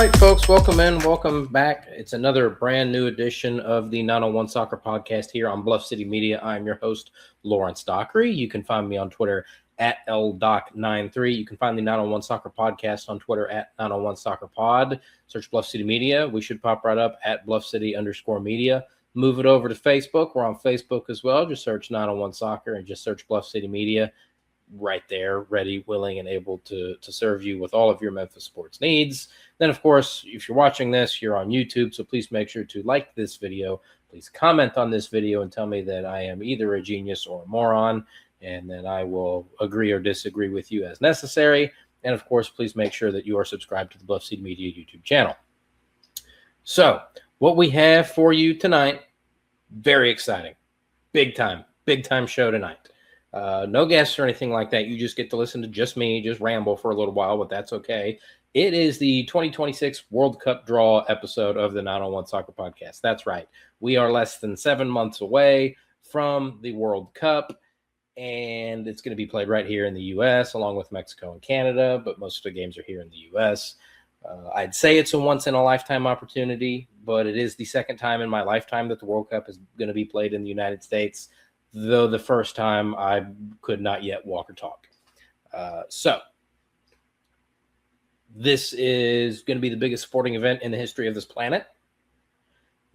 right, folks, welcome in, welcome back. It's another brand new edition of the 901 Soccer Podcast here on Bluff City Media. I'm your host, Lawrence Dockery. You can find me on Twitter at LDoc93. You can find the 901 Soccer Podcast on Twitter at 901 Soccer Pod. Search Bluff City Media. We should pop right up at Bluff City_media. Move it over to Facebook. We're on Facebook as well. Just search 901 Soccer and just search Bluff City Media. Right there, ready, willing, and able to serve you with all of your Memphis sports needs. Then, of course, if you're watching this, you're on YouTube, so please make sure to like this video. Please comment on this video and tell me that I am either a genius or a moron, and then I will agree or disagree with you as necessary. And, of course, please make sure that you are subscribed to the Bluff City Media YouTube channel. So, what we have for you tonight, very exciting. Big time show tonight. No guests or anything like that. You just get to listen to just me, just ramble for a little while, but that's okay. It is the 2026 World Cup draw episode of the 901 Soccer Podcast. That's right. We are less than 7 months away from the World Cup, and it's going to be played right here in the U.S. along with Mexico and Canada, but most of the games are here in the U.S. I'd say it's a once-in-a-lifetime opportunity, but it is the second time in my lifetime that the World Cup is going to be played in the United States, though the first time I could not yet walk or talk. So this is going to be the biggest sporting event in the history of this planet.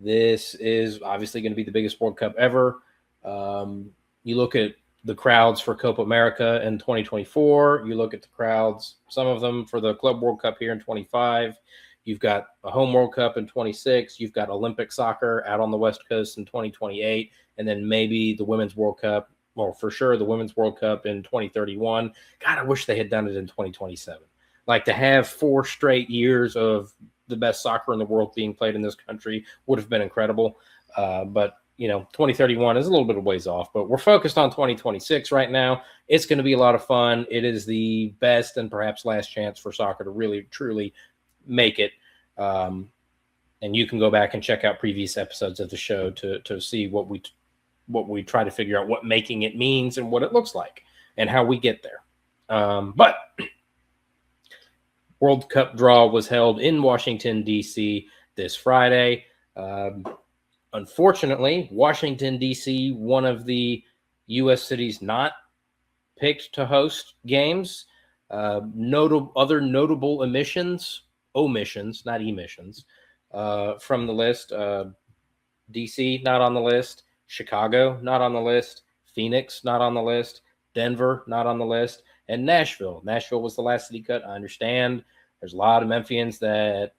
This is obviously going to be the biggest World Cup ever. You look at the crowds for Copa America in 2024. You look at the crowds, some of them for the Club World Cup here in 25. You've got a home World Cup in 26. You've got Olympic soccer out on the West Coast in 2028. And then maybe the Women's World Cup, or for sure the Women's World Cup in 2031. God, I wish they had done it in 2027. Like, to have 4 straight years of the best soccer in the world being played in this country would have been incredible. But, 2031 is a little bit of ways off. But we're focused on 2026 right now. It's going to be a lot of fun. It is the best and perhaps last chance for soccer to really, truly make it. And you can go back and check out previous episodes of the show to see what we try to figure out, what making it means and what it looks like and how we get there. But World Cup draw was held in Washington, D.C. this Friday. Unfortunately, Washington, D.C., one of the U.S. cities not picked to host games. Other notable omissions, not emissions, from the list. D.C., not on the list. Chicago, not on the list. Phoenix, not on the list. Denver, not on the list. And Nashville. Nashville was the last city cut. I understand there's a lot of Memphians that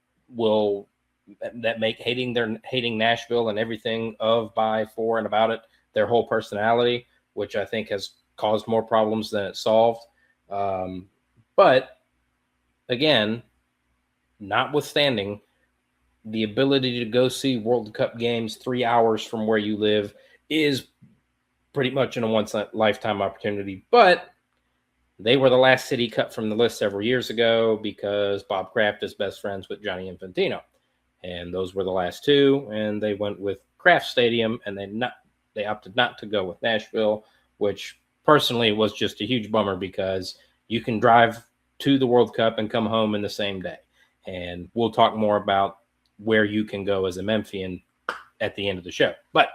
make hating Nashville and everything of, by, for, and about it their whole personality, which I think has caused more problems than it solved. But again, notwithstanding, the ability to go see World Cup games 3 hours from where you live is pretty much in a once-in-a-lifetime opportunity. But they were the last city cut from the list several years ago because Bob Kraft is best friends with Gianni Infantino. And those were the last two, and they went with Kraft Stadium, and they opted not to go with Nashville, which personally was just a huge bummer because you can drive to the World Cup and come home in the same day. And we'll talk more about where you can go as a Memphian at the end of the show. But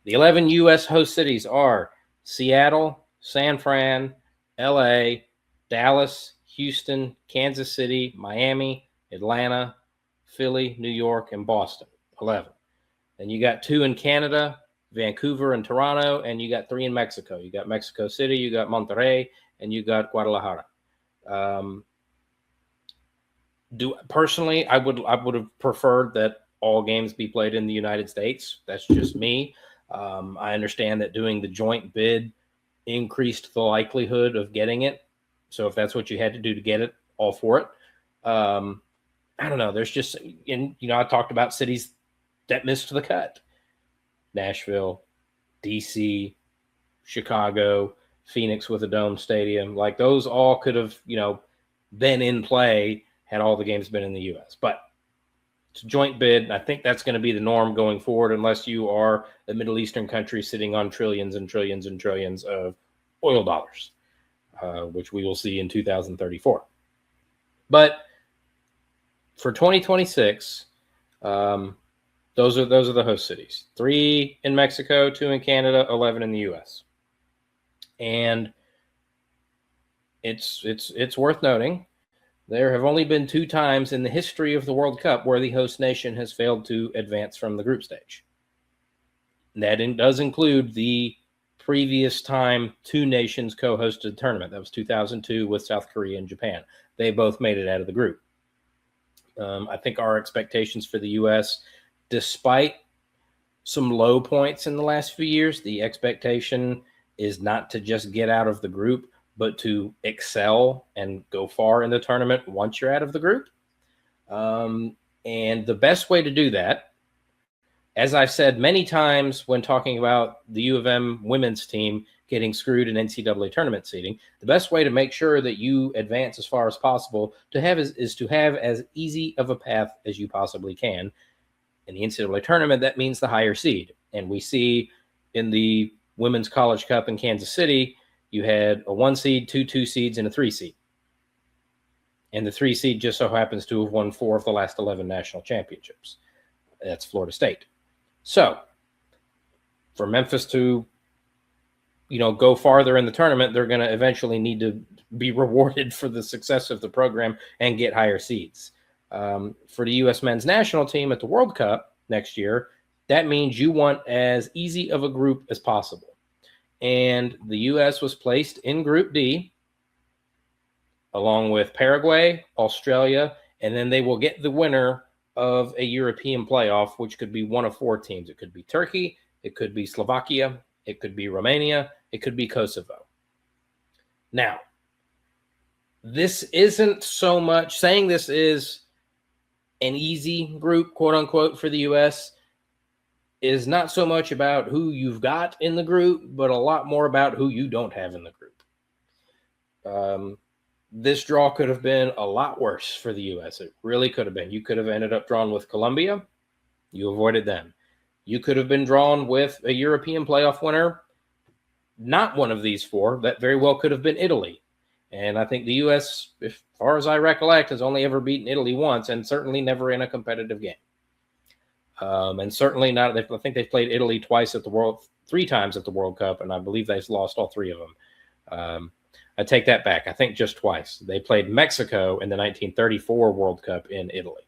the 11 U.S. host cities are Seattle, San Fran, L.A., Dallas, Houston, Kansas City, Miami, Atlanta, Philly, New York, and Boston. 11. Then you got 2 in Canada, Vancouver and Toronto, and you got 3 in Mexico. You got Mexico City, you got Monterrey, and you got Guadalajara. Personally, I would have preferred that all games be played in the United States. That's just me. I understand that doing the joint bid increased the likelihood of getting it. So if that's what you had to do to get it, all for it. I don't know. There's just, I talked about cities that missed the cut. Nashville, D.C., Chicago, Phoenix with a dome stadium. Like, those all could have, been in play had all the games been in the U.S. But it's a joint bid. I think that's going to be the norm going forward unless you are a Middle Eastern country sitting on trillions and trillions and trillions of oil dollars, which we will see in 2034. But for 2026, those are the host cities. 3 in Mexico, 2 in Canada, 11 in the U.S. And it's worth noting there have only been 2 times in the history of the World Cup where the host nation has failed to advance from the group stage. That does include the previous time 2 nations co-hosted the tournament. That was 2002 with South Korea and Japan. They both made it out of the group. I think our expectations for the U.S., despite some low points in the last few years, the expectation is not to just get out of the group, but to excel and go far in the tournament once you're out of the group. And the best way to do that, as I've said many times when talking about the U of M women's team getting screwed in NCAA tournament seeding, the best way to make sure that you advance as far as possible is to have as easy of a path as you possibly can. In the NCAA tournament, that means the higher seed. And we see in the Women's College Cup in Kansas City, you had a 1 seed, 2 seeds, and a 3 seed. And the 3 seed just so happens to have won 4 of the last 11 national championships. That's Florida State. So for Memphis to, go farther in the tournament, they're going to eventually need to be rewarded for the success of the program and get higher seeds. For the U.S. men's national team at the World Cup next year, that means you want as easy of a group as possible. And the U.S. was placed in Group D along with Paraguay, Australia, and then they will get the winner of a European playoff, which could be one of 4 teams. It could be Turkey, it could be Slovakia, it could be Romania, it could be Kosovo. Now, this isn't so much saying this is an easy group, quote unquote, for the U.S. is not so much about who you've got in the group, but a lot more about who you don't have in the group. This draw could have been a lot worse for the U.S. It really could have been. You could have ended up drawn with Colombia. You avoided them. You could have been drawn with a European playoff winner, not one of these 4. That very well could have been Italy. And I think the U.S., as far as I recollect, has only ever beaten Italy once, and certainly never in a competitive game. And certainly not. I think they've played Italy 3 times at the World Cup, and I believe they've lost all 3 of them. I take that back. I think just twice. They played Mexico in the 1934 World Cup in Italy.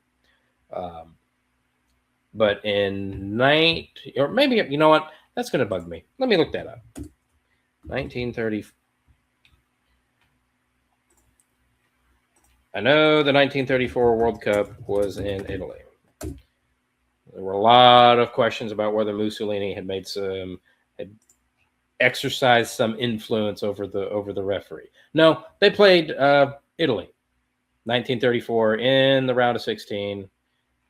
But in or maybe, you know what? That's going to bug me. Let me look that up. 1930. I know the 1934 World Cup was in Italy. There were a lot of questions about whether Mussolini had exercised some influence over the referee. No, they played Italy, 1934 in the round of 16,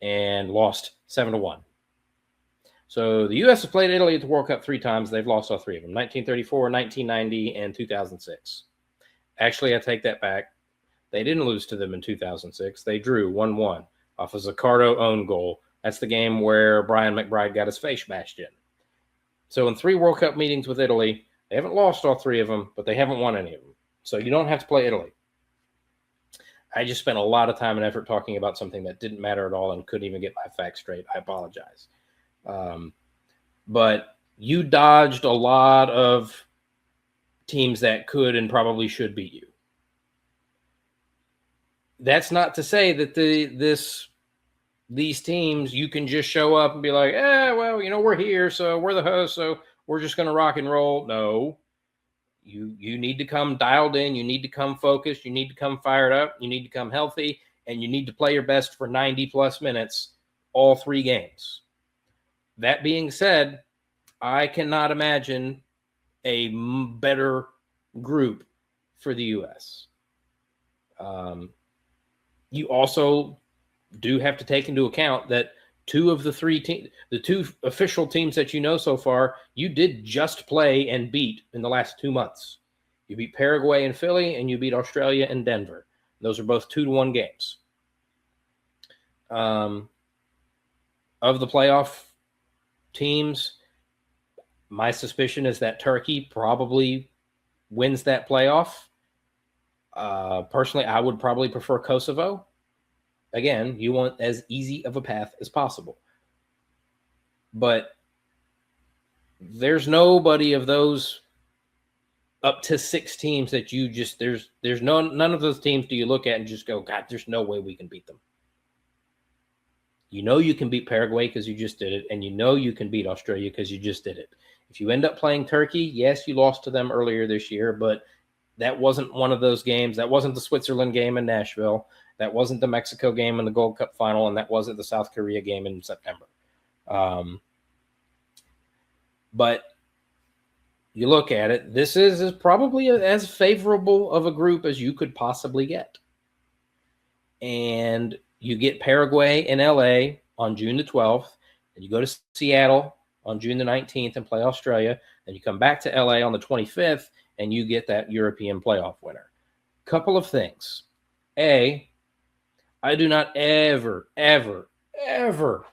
and lost 7-1. So the U.S. has played Italy at the World Cup 3 times. They've lost all 3 of them: 1934, 1990, and 2006. Actually, I take that back. They didn't lose to them in 2006. They drew 1-1 off a Zaccardo own goal. That's the game where Brian McBride got his face bashed in. So in 3 World Cup meetings with Italy, they haven't lost all 3 of them, but they haven't won any of them. So you don't have to play Italy. I just spent a lot of time and effort talking about something that didn't matter at all and couldn't even get my facts straight. I apologize. But you dodged a lot of teams that could and probably should beat you. That's not to say that these teams, you can just show up and be like, we're here, so we're the host, so we're just going to rock and roll. No, you need to come dialed in. You need to come focused. You need to come fired up. You need to come healthy, and you need to play your best for 90-plus minutes all 3 games. That being said, I cannot imagine a better group for the U.S. You also do have to take into account that 2 of the 3 teams, the 2 official teams that you know so far, you did just play and beat in the last 2 months. You beat Paraguay and Philly, and you beat Australia and Denver. Those are both 2-1 games. Of the playoff teams, my suspicion is that Turkey probably wins that playoff. Personally, I would probably prefer Kosovo. Again, you want as easy of a path as possible. But there's nobody of those up to 6 teams that you just there's none of those teams do you look at and just go, God, there's no way we can beat them. You know you can beat Paraguay because you just did it, and you know you can beat Australia because you just did it. If you end up playing Turkey, yes, you lost to them earlier this year, but that wasn't one of those games. That wasn't the Switzerland game in Nashville. That wasn't the Mexico game in the Gold Cup final, and that wasn't the South Korea game in September. But you look at it, this is probably as favorable of a group as you could possibly get. And you get Paraguay in LA on June the 12th, and you go to Seattle on June the 19th and play Australia, and you come back to LA on the 25th, and you get that European playoff winner. Couple of things. A, I do not ever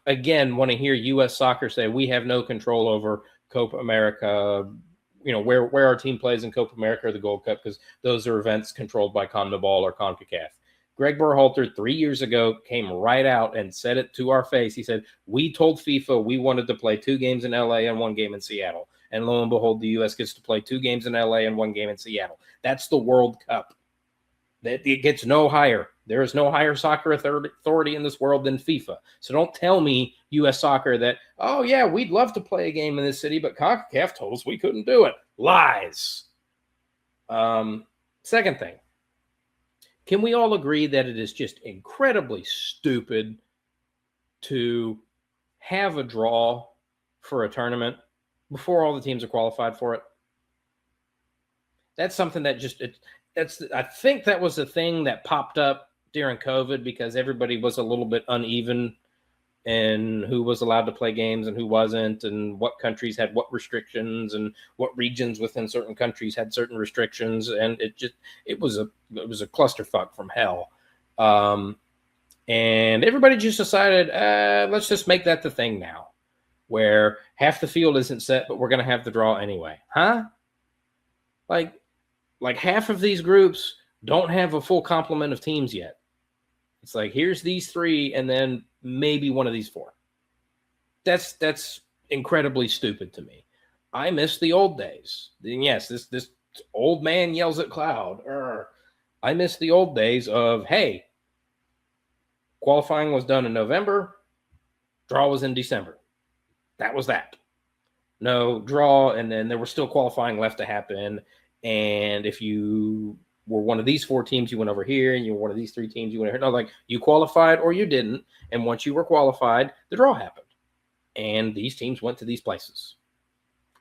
again want to hear U.S. soccer say we have no control over Copa America, where our team plays in Copa America or the Gold Cup, because those are events controlled by CONMEBOL or CONCACAF. Greg Berhalter 3 years ago came right out and said it to our face. He said, we told FIFA we wanted to play 2 games in LA and 1 game in Seattle. And lo and behold, the U.S. gets to play 2 games in LA and 1 game in Seattle. That's the World Cup. It gets no higher. There is no higher soccer authority in this world than FIFA. So don't tell me, U.S. soccer, that, oh, yeah, we'd love to play a game in this city, but CONCACAF told us we couldn't do it. Lies. Second thing. Can we all agree that it is just incredibly stupid to have a draw for a tournament before all the teams are qualified for it? That's something that I think that was a thing that popped up during COVID because everybody was a little bit uneven in who was allowed to play games and who wasn't, and what countries had what restrictions and what regions within certain countries had certain restrictions. And it was a clusterfuck from hell. And everybody just decided, let's just make that the thing now, where half the field isn't set, but we're going to have the draw anyway. Huh? Like half of these groups don't have a full complement of teams yet. It's like, here's these 3, and then maybe one of these 4. That's incredibly stupid to me. I miss the old days. And yes, this old man yells at cloud. I miss the old days of, hey, qualifying was done in November, draw was in December. That was that. No draw, and then there was still qualifying left to happen. And if you were one of these 4 teams, you went over here, and you were one of these 3 teams, you went over here. No, like, you qualified or you didn't. And once you were qualified, the draw happened. And these teams went to these places.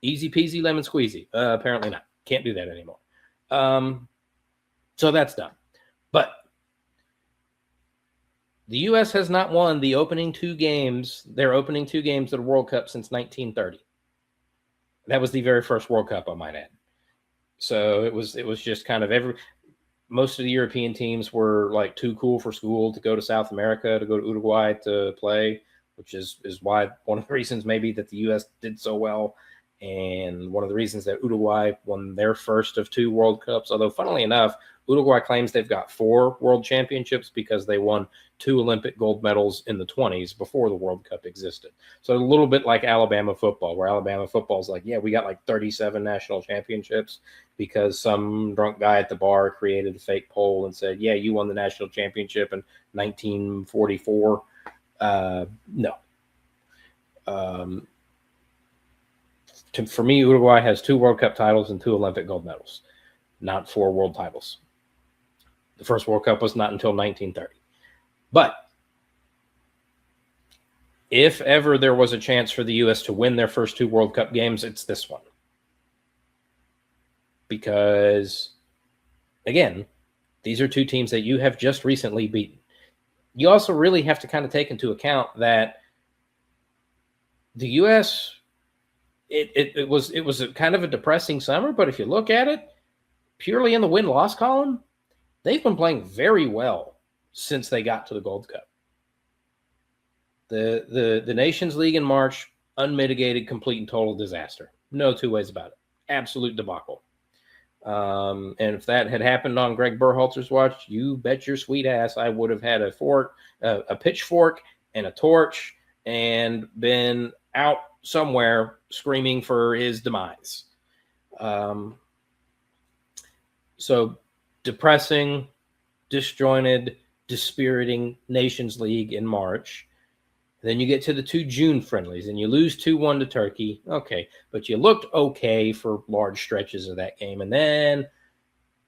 Easy peasy, lemon squeezy. Apparently not. Can't do that anymore. So that's done. But the U.S. has not won their opening 2 games of the World Cup since 1930. That was the very first World Cup, I might add. So it was just kind of most of the European teams were like too cool for school to go to South America, to go to Uruguay to play, which is why one of the reasons maybe that the U.S. did so well, and one of the reasons that Uruguay won their first of 2 World Cups. Although, funnily enough, Uruguay claims they've got 4 World Championships because they won 2 Olympic gold medals in the 1920s before the World Cup existed. So a little bit like Alabama football, where Alabama football is like, yeah, we got like 37 national championships because some drunk guy at the bar created a fake poll and said, yeah, you won the national championship in 1944. No. For me, Uruguay has 2 World Cup titles and 2 Olympic gold medals, not 4 world titles. The first World Cup was not until 1930. But if ever there was a chance for the U.S. to win their first 2 World Cup games, it's this one. Because, again, these are 2 teams that you have just recently beaten. You also really have to kind of take into account that the U.S., it was a kind of a depressing summer, but if you look at it, purely in the win-loss column, they've been playing very well since they got to the Gold Cup. The Nations League in March, unmitigated, complete and total disaster. No 2 ways about it. Absolute debacle. And if that had happened on Greg Berhalter's watch, you bet your sweet ass I would have had a pitchfork, and a torch, and been out somewhere screaming for his demise. So depressing, disjointed, dispiriting Nations League in March. Then you get to the 2 June friendlies and you lose 2-1 to Turkey. Okay, but you looked okay for large stretches of that game. And then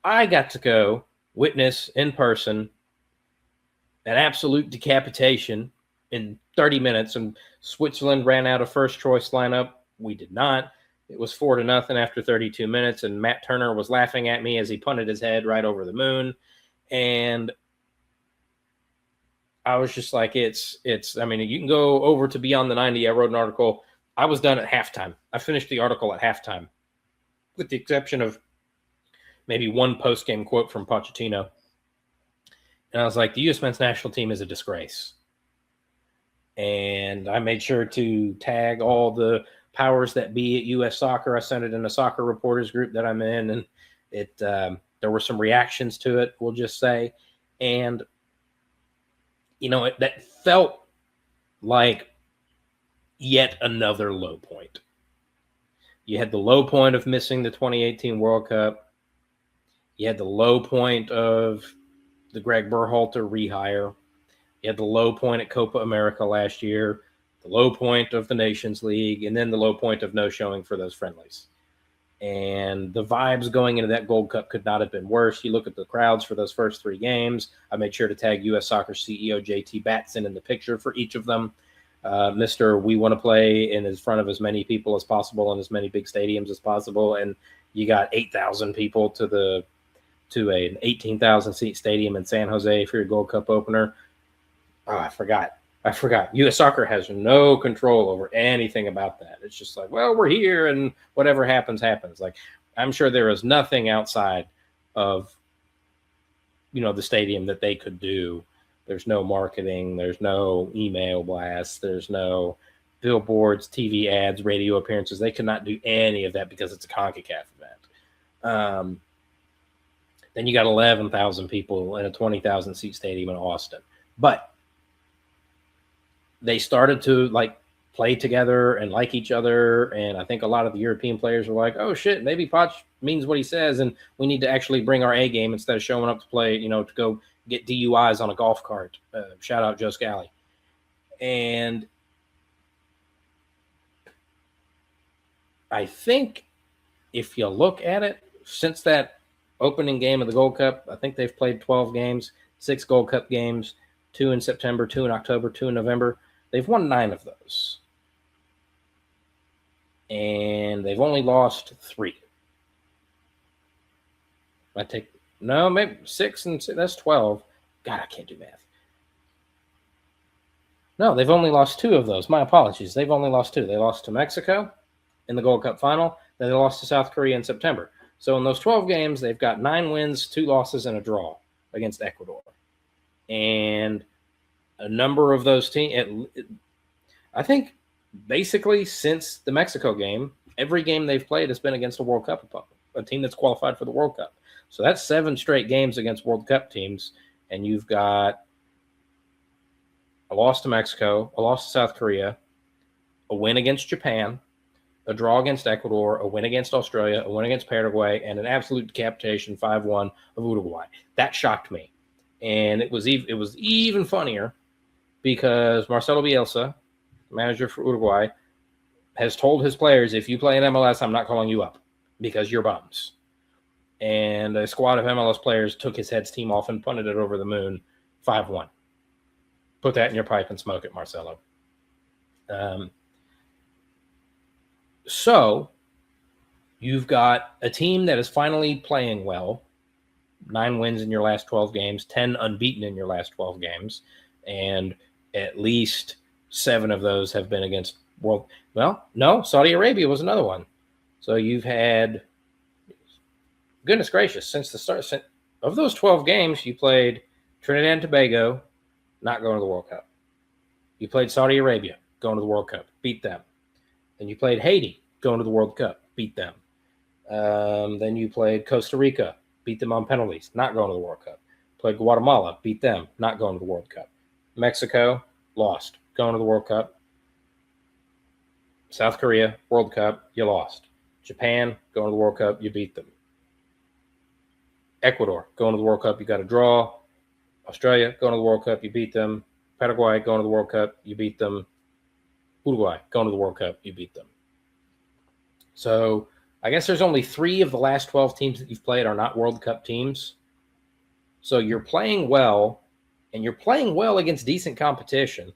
I got to go witness in person an absolute decapitation in 30 minutes. And Switzerland ran out of first choice lineup. We did not. It was 4-0 after 32 minutes. And Matt Turner was laughing at me as he punted his head right over the moon. And I was just like, I mean, you can go over to Beyond the 90. I wrote an article. I was done at halftime. I finished the article at halftime, with the exception of maybe one post-game quote from Pochettino. And I was like, the U.S. men's national team is a disgrace. And I made sure to tag all the powers that be at U.S. Soccer. I sent it in a soccer reporters group that I'm in, and there were some reactions to it, we'll just say. And that felt like yet another low point. You had the low point of missing the 2018 World Cup. You had the low point of the Greg Berhalter rehire. You had the low point at Copa America last year, the low point of the Nations League, and then the low point of no showing for those friendlies. And the vibes going into that Gold Cup could not have been worse. You look at the crowds for those first 3 games. I made sure to tag U.S. Soccer CEO JT Batson in the picture for each of them. Mr. We want to play in front of as many people as possible in as many big stadiums as possible. And you got 8,000 people to an 18,000 seat stadium in San Jose for your Gold Cup opener. Oh, I forgot. U.S. Soccer has no control over anything about that. It's just like, well, we're here and whatever happens, happens. Like, I'm sure there is nothing outside of, the stadium that they could do. There's no marketing. There's no email blasts. There's no billboards, TV ads, radio appearances. They cannot do any of that because it's a CONCACAF event. Then you got 11,000 people in a 20,000 seat stadium in Austin. But they started to play together and like each other. And I think a lot of the European players were like, oh shit, maybe Poch means what he says. And we need to actually bring our A game instead of showing up to play, to go get DUIs on a golf cart. Shout out Joe Scally. And I think if you look at it, since that opening game of the Gold Cup, I think they've played 12 games, 6 Gold Cup games, 2 in September, 2 in October, 2 in November. They've won 9 of those. And they've only lost 3. Maybe 6 and 6, that's 12. God, I can't do math. No, they've only lost 2 of those. My apologies. They've only lost 2. They lost to Mexico in the Gold Cup final. Then they lost to South Korea in September. So in those 12 games, they've got 9 wins, 2 losses, and a draw against Ecuador. And a number of those teams, I think basically since the Mexico game, every game they've played has been against a World Cup opponent, a team that's qualified for the World Cup. So that's 7 straight games against World Cup teams. And you've got a loss to Mexico, a loss to South Korea, a win against Japan, a draw against Ecuador, a win against Australia, a win against Paraguay, and an absolute decapitation 5-1 of Uruguay. That shocked me. And it was even funnier because Marcelo Bielsa, manager for Uruguay, has told his players, if you play in MLS, I'm not calling you up because you're bums. And a squad of MLS players took his head's team off and punted it over the moon 5-1. Put that in your pipe and smoke it, Marcelo. So you've got a team that is finally playing well. 9 wins in your last 12 games, 10 unbeaten in your last 12 games, and at least 7 of those have been against Saudi Arabia was another one. So you've had, goodness gracious, since the start of those 12 games, you played Trinidad and Tobago, not going to the World Cup. You played Saudi Arabia, going to the World Cup, beat them. Then you played Haiti, going to the World Cup, beat them. Then you played Costa Rica, beat them on penalties, not going to the World Cup. Played Guatemala, beat them, not going to the World Cup. Mexico, lost, going to the World Cup. South Korea, World Cup, you lost. Japan, going to the World Cup, you beat them. Ecuador, going to the World Cup, you got a draw. Australia, going to the World Cup, you beat them. Paraguay, going to the World Cup, you beat them. Uruguay, going to the World Cup, you beat them. So I guess there's only 3 of the last 12 teams that you've played are not World Cup teams. So you're playing well, and you're playing well against decent competition.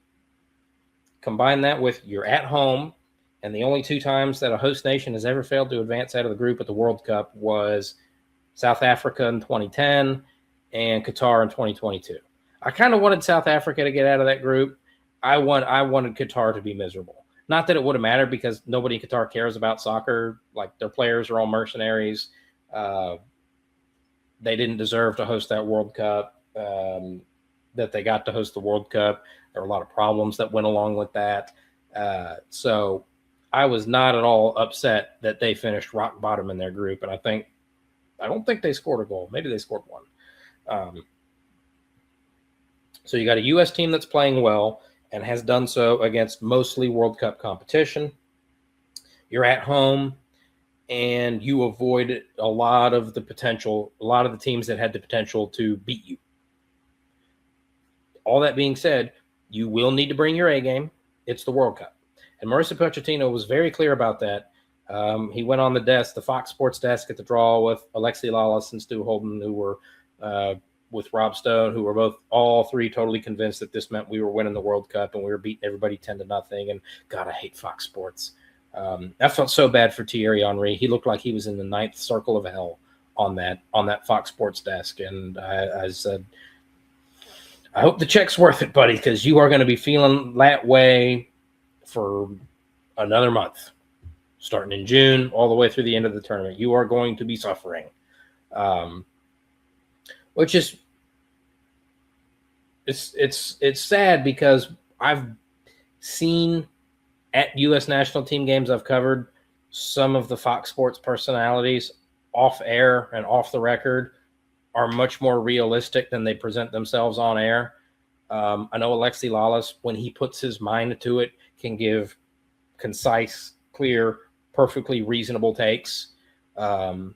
Combine that with you're at home, and the only 2 times that a host nation has ever failed to advance out of the group at the World Cup was South Africa in 2010 and Qatar in 2022. I kind of wanted South Africa to get out of that group. I wanted Qatar to be miserable. Not that it would have mattered because nobody in Qatar cares about soccer. Like, their players are all mercenaries. They didn't deserve to host that World Cup. That they got to host the World Cup. There were a lot of problems that went along with that. So I was not at all upset that they finished rock bottom in their group. And I don't think they scored a goal. Maybe they scored one. So you got a U.S. team that's playing well and has done so against mostly World Cup competition. You're at home, and you avoid a lot of the teams that had the potential to beat you. All that being said, you will need to bring your A game. It's the World Cup. And Mauricio Pochettino was very clear about that. He went on the Fox Sports desk at the draw with Alexi Lalas and Stu Holden, who were with Rob Stone, who were all 3 totally convinced that this meant we were winning the World Cup and we were beating everybody 10-0. And God, I hate Fox Sports. I felt so bad for Thierry Henry. He looked like he was in the 9th circle of hell on that Fox Sports desk. And I said, I hope the check's worth it, buddy, because you are going to be feeling that way for another month, starting in June all the way through the end of the tournament. You are going to be suffering, which is it's sad because I've seen at U.S. national team games I've covered some of the Fox Sports personalities off air and off the record are much more realistic than they present themselves on air. I know Alexi Lalas, when he puts his mind to it, can give concise, clear, perfectly reasonable takes. Rob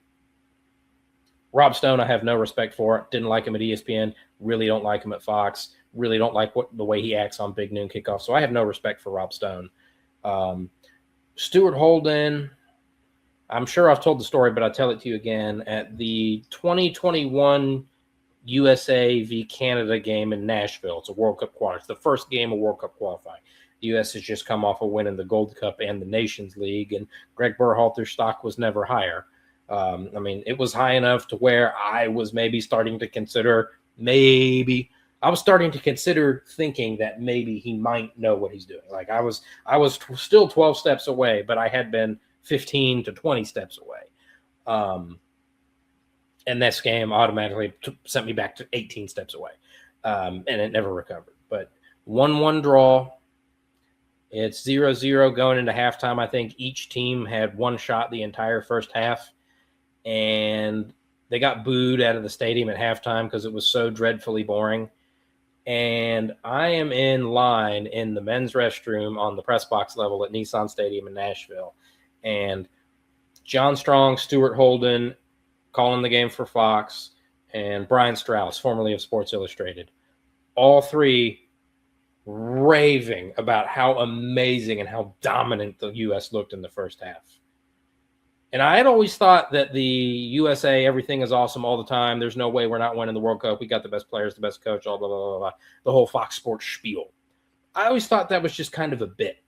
Stone, I have no respect for. Didn't like him at ESPN. Really don't like him at Fox. Really don't like the way he acts on Big Noon Kickoff. So I have no respect for Rob Stone. Stuart Holden, I'm sure I've told the story, but I'll tell it to you again. At the 2021 USA v. Canada game in Nashville, it's a World Cup qualifier. It's the first game of World Cup qualifying. The U.S. has just come off a win in the Gold Cup and the Nations League, and Greg Berhalter's stock was never higher. It was high enough to where I was maybe starting to consider thinking that maybe he might know what he's doing. Like I was still 12 steps away, but I had been 15 to 20 steps away. And this game automatically sent me back to 18 steps away. And it never recovered. But 1-1 draw. It's 0-0 going into halftime. I think each team had one shot the entire first half. And they got booed out of the stadium at halftime because it was so dreadfully boring. And I am in line in the men's restroom on the press box level at Nissan Stadium in Nashville. And John Strong, Stuart Holden, calling the game for Fox, and Brian Strauss, formerly of Sports Illustrated, all 3 raving about how amazing and how dominant the U.S. looked in the first half. And I had always thought that the USA, everything is awesome all the time. There's no way we're not winning the World Cup. We got the best players, the best coach, blah, blah, blah, blah, the whole Fox Sports spiel. I always thought that was just kind of a bit.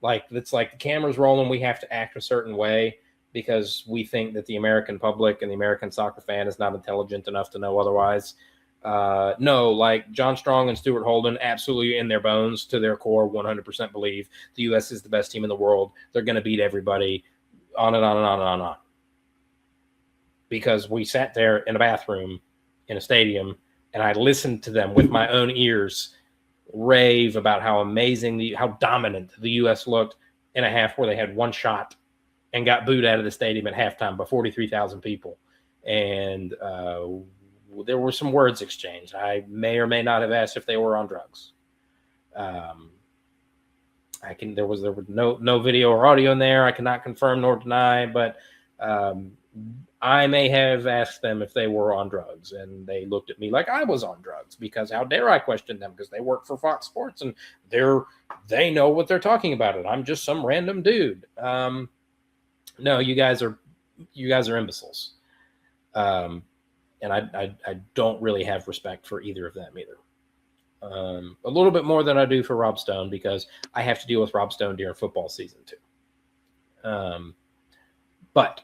Like, it's like the camera's rolling, we have to act a certain way because we think that the American public and the American soccer fan is not intelligent enough to know otherwise. No, like John Strong and Stuart Holden, absolutely in their bones, to their core, 100% believe the U.S. is the best team in the world. They're going to beat everybody. On and on and on and on and on. Because we sat there in a bathroom in a stadium and I listened to them with my own ears rave about how amazing, how dominant the U.S. looked in a half where they had one shot and got booed out of the stadium at halftime by 43,000 people. And there were some words exchanged. I may or may not have asked if they were on drugs. There was no video or audio in there. I cannot confirm nor deny, but I may have asked them if they were on drugs, and they looked at me like I was on drugs, because how dare I question them, because they work for Fox Sports and they know what they're talking about, and I'm just some random dude. No, you guys are imbeciles. And I don't really have respect for either of them either. A little bit more than I do for Rob Stone, because I have to deal with Rob Stone during football season too. But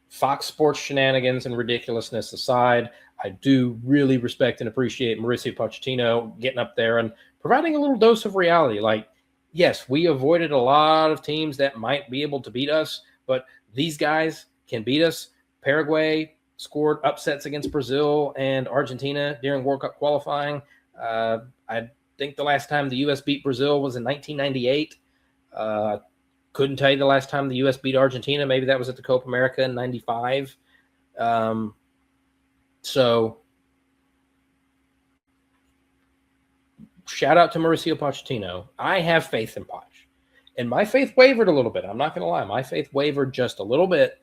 Fox Sports shenanigans and ridiculousness aside, I do really respect and appreciate Mauricio Pochettino getting up there and providing a little dose of reality. Like, yes, we avoided a lot of teams that might be able to beat us, but these guys can beat us. Paraguay scored upsets against Brazil and Argentina during World Cup qualifying. I think the last time the U.S. beat Brazil was in 1998. Couldn't tell you the last time the U.S. beat Argentina. Maybe that was at the Copa America in 95. So shout out to Mauricio Pochettino. I have faith in Poch. And my faith wavered a little bit. I'm not going to lie. My faith wavered just a little bit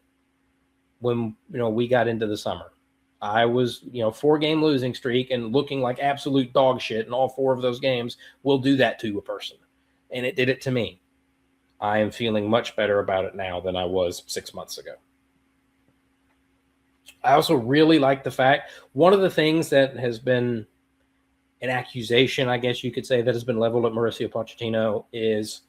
when we got into the summer. I was 4-game losing streak and looking like absolute dog shit in all 4 of those games will do that to a person. And it did it to me. I am feeling much better about it now than I was 6 months ago. I also really like the fact, one of the things that has been an accusation, I guess you could say, that has been leveled at Mauricio Pochettino is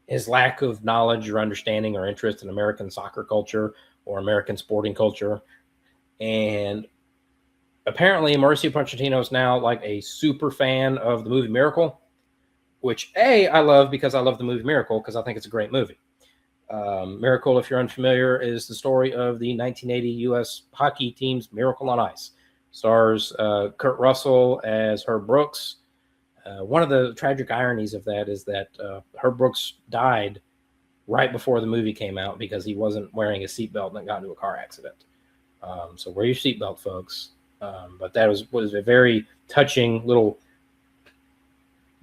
his lack of knowledge or understanding or interest in American soccer culture or American sporting culture. And apparently Mauricio Pochettino is now like a super fan of the movie Miracle, which I love because I love the movie Miracle because I think it's a great movie. Miracle, if you're unfamiliar, is the story of the 1980 U.S. hockey team's Miracle on Ice. Stars Kurt Russell as Herb Brooks. One of the tragic ironies of that is that Herb Brooks died right before the movie came out because he wasn't wearing a seatbelt and got into a car accident. So wear your seatbelt, folks. But that was a very touching little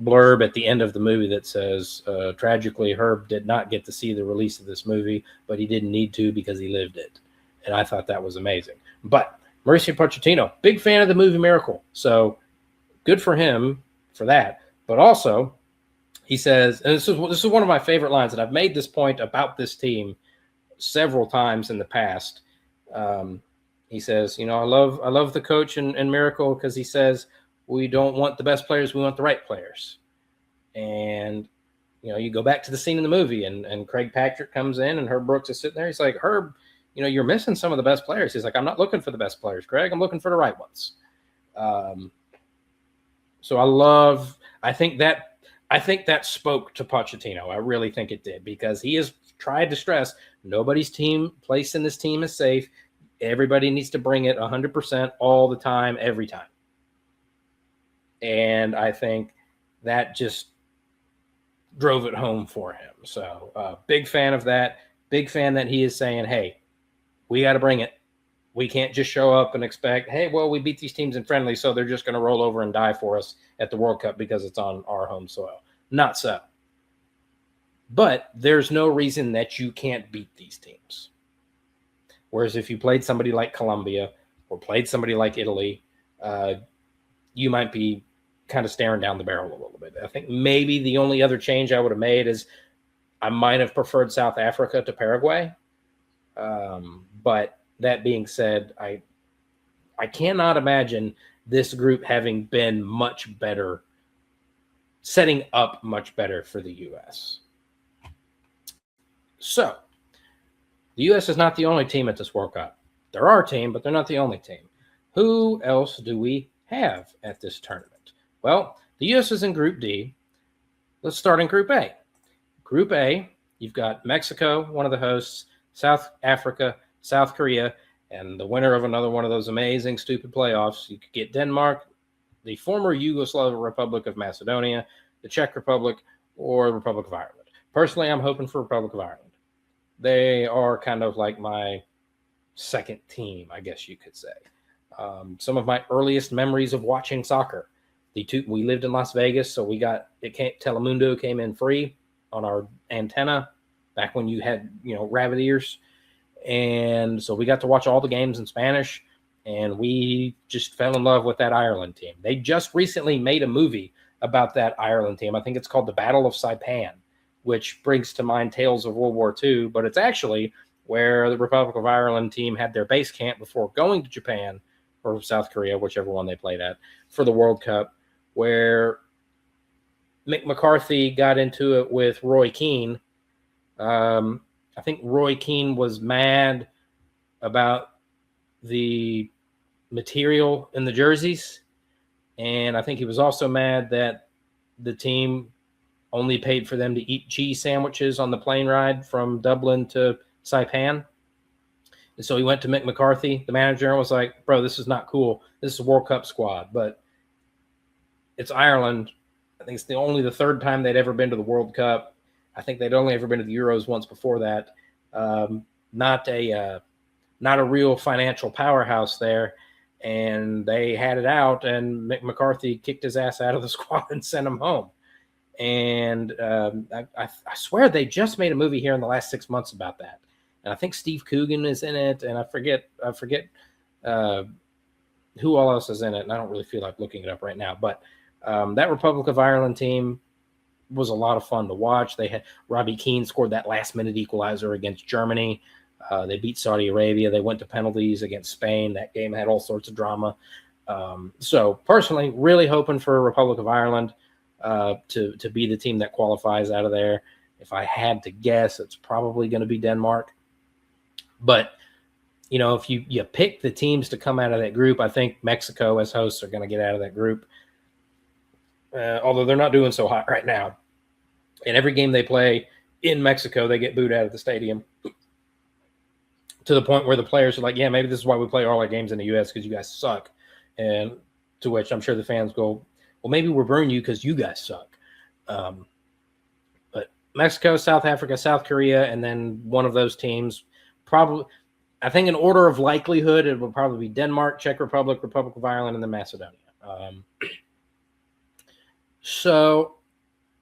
blurb at the end of the movie that says, tragically, Herb did not get to see the release of this movie, but he didn't need to because he lived it. And I thought that was amazing. But Mauricio Pochettino, big fan of the movie Miracle. So good for him for that. But also, he says, and this is one of my favorite lines, and I've made this point about this team several times in the past. He says, I love the coach in Miracle because he says, we don't want the best players, we want the right players. And, you go back to the scene in the movie and Craig Patrick comes in and Herb Brooks is sitting there. He's like, Herb, you're missing some of the best players. He's like, I'm not looking for the best players, Craig. I'm looking for the right ones. So I think that spoke to Pochettino. I really think it did, because he has tried to stress nobody's place in this team is safe. Everybody needs to bring it 100% all the time, every time. And I think that just drove it home for him. So big fan of that. Big fan that he is saying, hey, we got to bring it. We can't just show up and expect, hey, well, we beat these teams in friendly, so they're just going to roll over and die for us at the World Cup because it's on our home soil. Not so. But there's no reason that you can't beat these teams. Whereas if you played somebody like Colombia or played somebody like Italy, you might be kind of staring down the barrel a little bit. I think maybe the only other change I would have made is I might have preferred South Africa to Paraguay. But that being said, I cannot imagine this group having been much better, setting up much better for the U.S. So, the U.S. is not the only team at this World Cup. They're our team, but they're not the only team. Who else do we have at this tournament? Well, the U.S. is in Group D. Let's start in Group A. Group A, you've got Mexico, one of the hosts, South Africa, South Korea, and the winner of another one of those amazing, stupid playoffs. You could get Denmark, the former Yugoslav Republic of Macedonia, the Czech Republic, or the Republic of Ireland. Personally, I'm hoping for Republic of Ireland. They are kind of like my second team, I guess you could say. Some of my earliest memories of watching soccer. We lived in Las Vegas, so Telemundo came in free on our antenna back when you had rabbit ears, and so we got to watch all the games in Spanish, and we just fell in love with that Ireland team. They just recently made a movie about that Ireland team. I think it's called The Battle of Saipan, which brings to mind tales of World War II, but it's actually where the Republic of Ireland team had their base camp before going to Japan or South Korea, whichever one they played at, for the World Cup, where Mick McCarthy got into it with Roy Keane. I think Roy Keane was mad about the material in the jerseys, and I think he was also mad that the team only paid for them to eat cheese sandwiches on the plane ride from Dublin to Saipan. And so he went to Mick McCarthy, the manager, and was like, bro, this is not cool. This is a World Cup squad, but it's Ireland. I think it's only the third time they'd ever been to the World Cup. I think they'd only ever been to the Euros once before that. Not a real financial powerhouse there. And they had it out, and Mick McCarthy kicked his ass out of the squad and sent him home. And I swear they just made a movie here in the last 6 months about that. And I think Steve Coogan is in it, and I forget who all else is in it, and I don't really feel like looking it up right now. But that Republic of Ireland team was a lot of fun to watch. They had Robbie Keane scored that last-minute equalizer against Germany. They beat Saudi Arabia. They went to penalties against Spain. That game had all sorts of drama. So personally, really hoping for Republic of Ireland to be the team that qualifies out of there. If I had to guess, it's probably going to be Denmark. But, if you pick the teams to come out of that group, I think Mexico as hosts are going to get out of that group. Although they're not doing so hot right now. And every game they play in Mexico, they get booed out of the stadium to the point where the players are like, yeah, maybe this is why we play all our games in the U.S. because you guys suck. And to which I'm sure the fans go, well, maybe we're booing you because you guys suck. But Mexico, South Africa, South Korea, and then one of those teams probably, I think in order of likelihood, it will probably be Denmark, Czech Republic, Republic of Ireland, and then Macedonia. So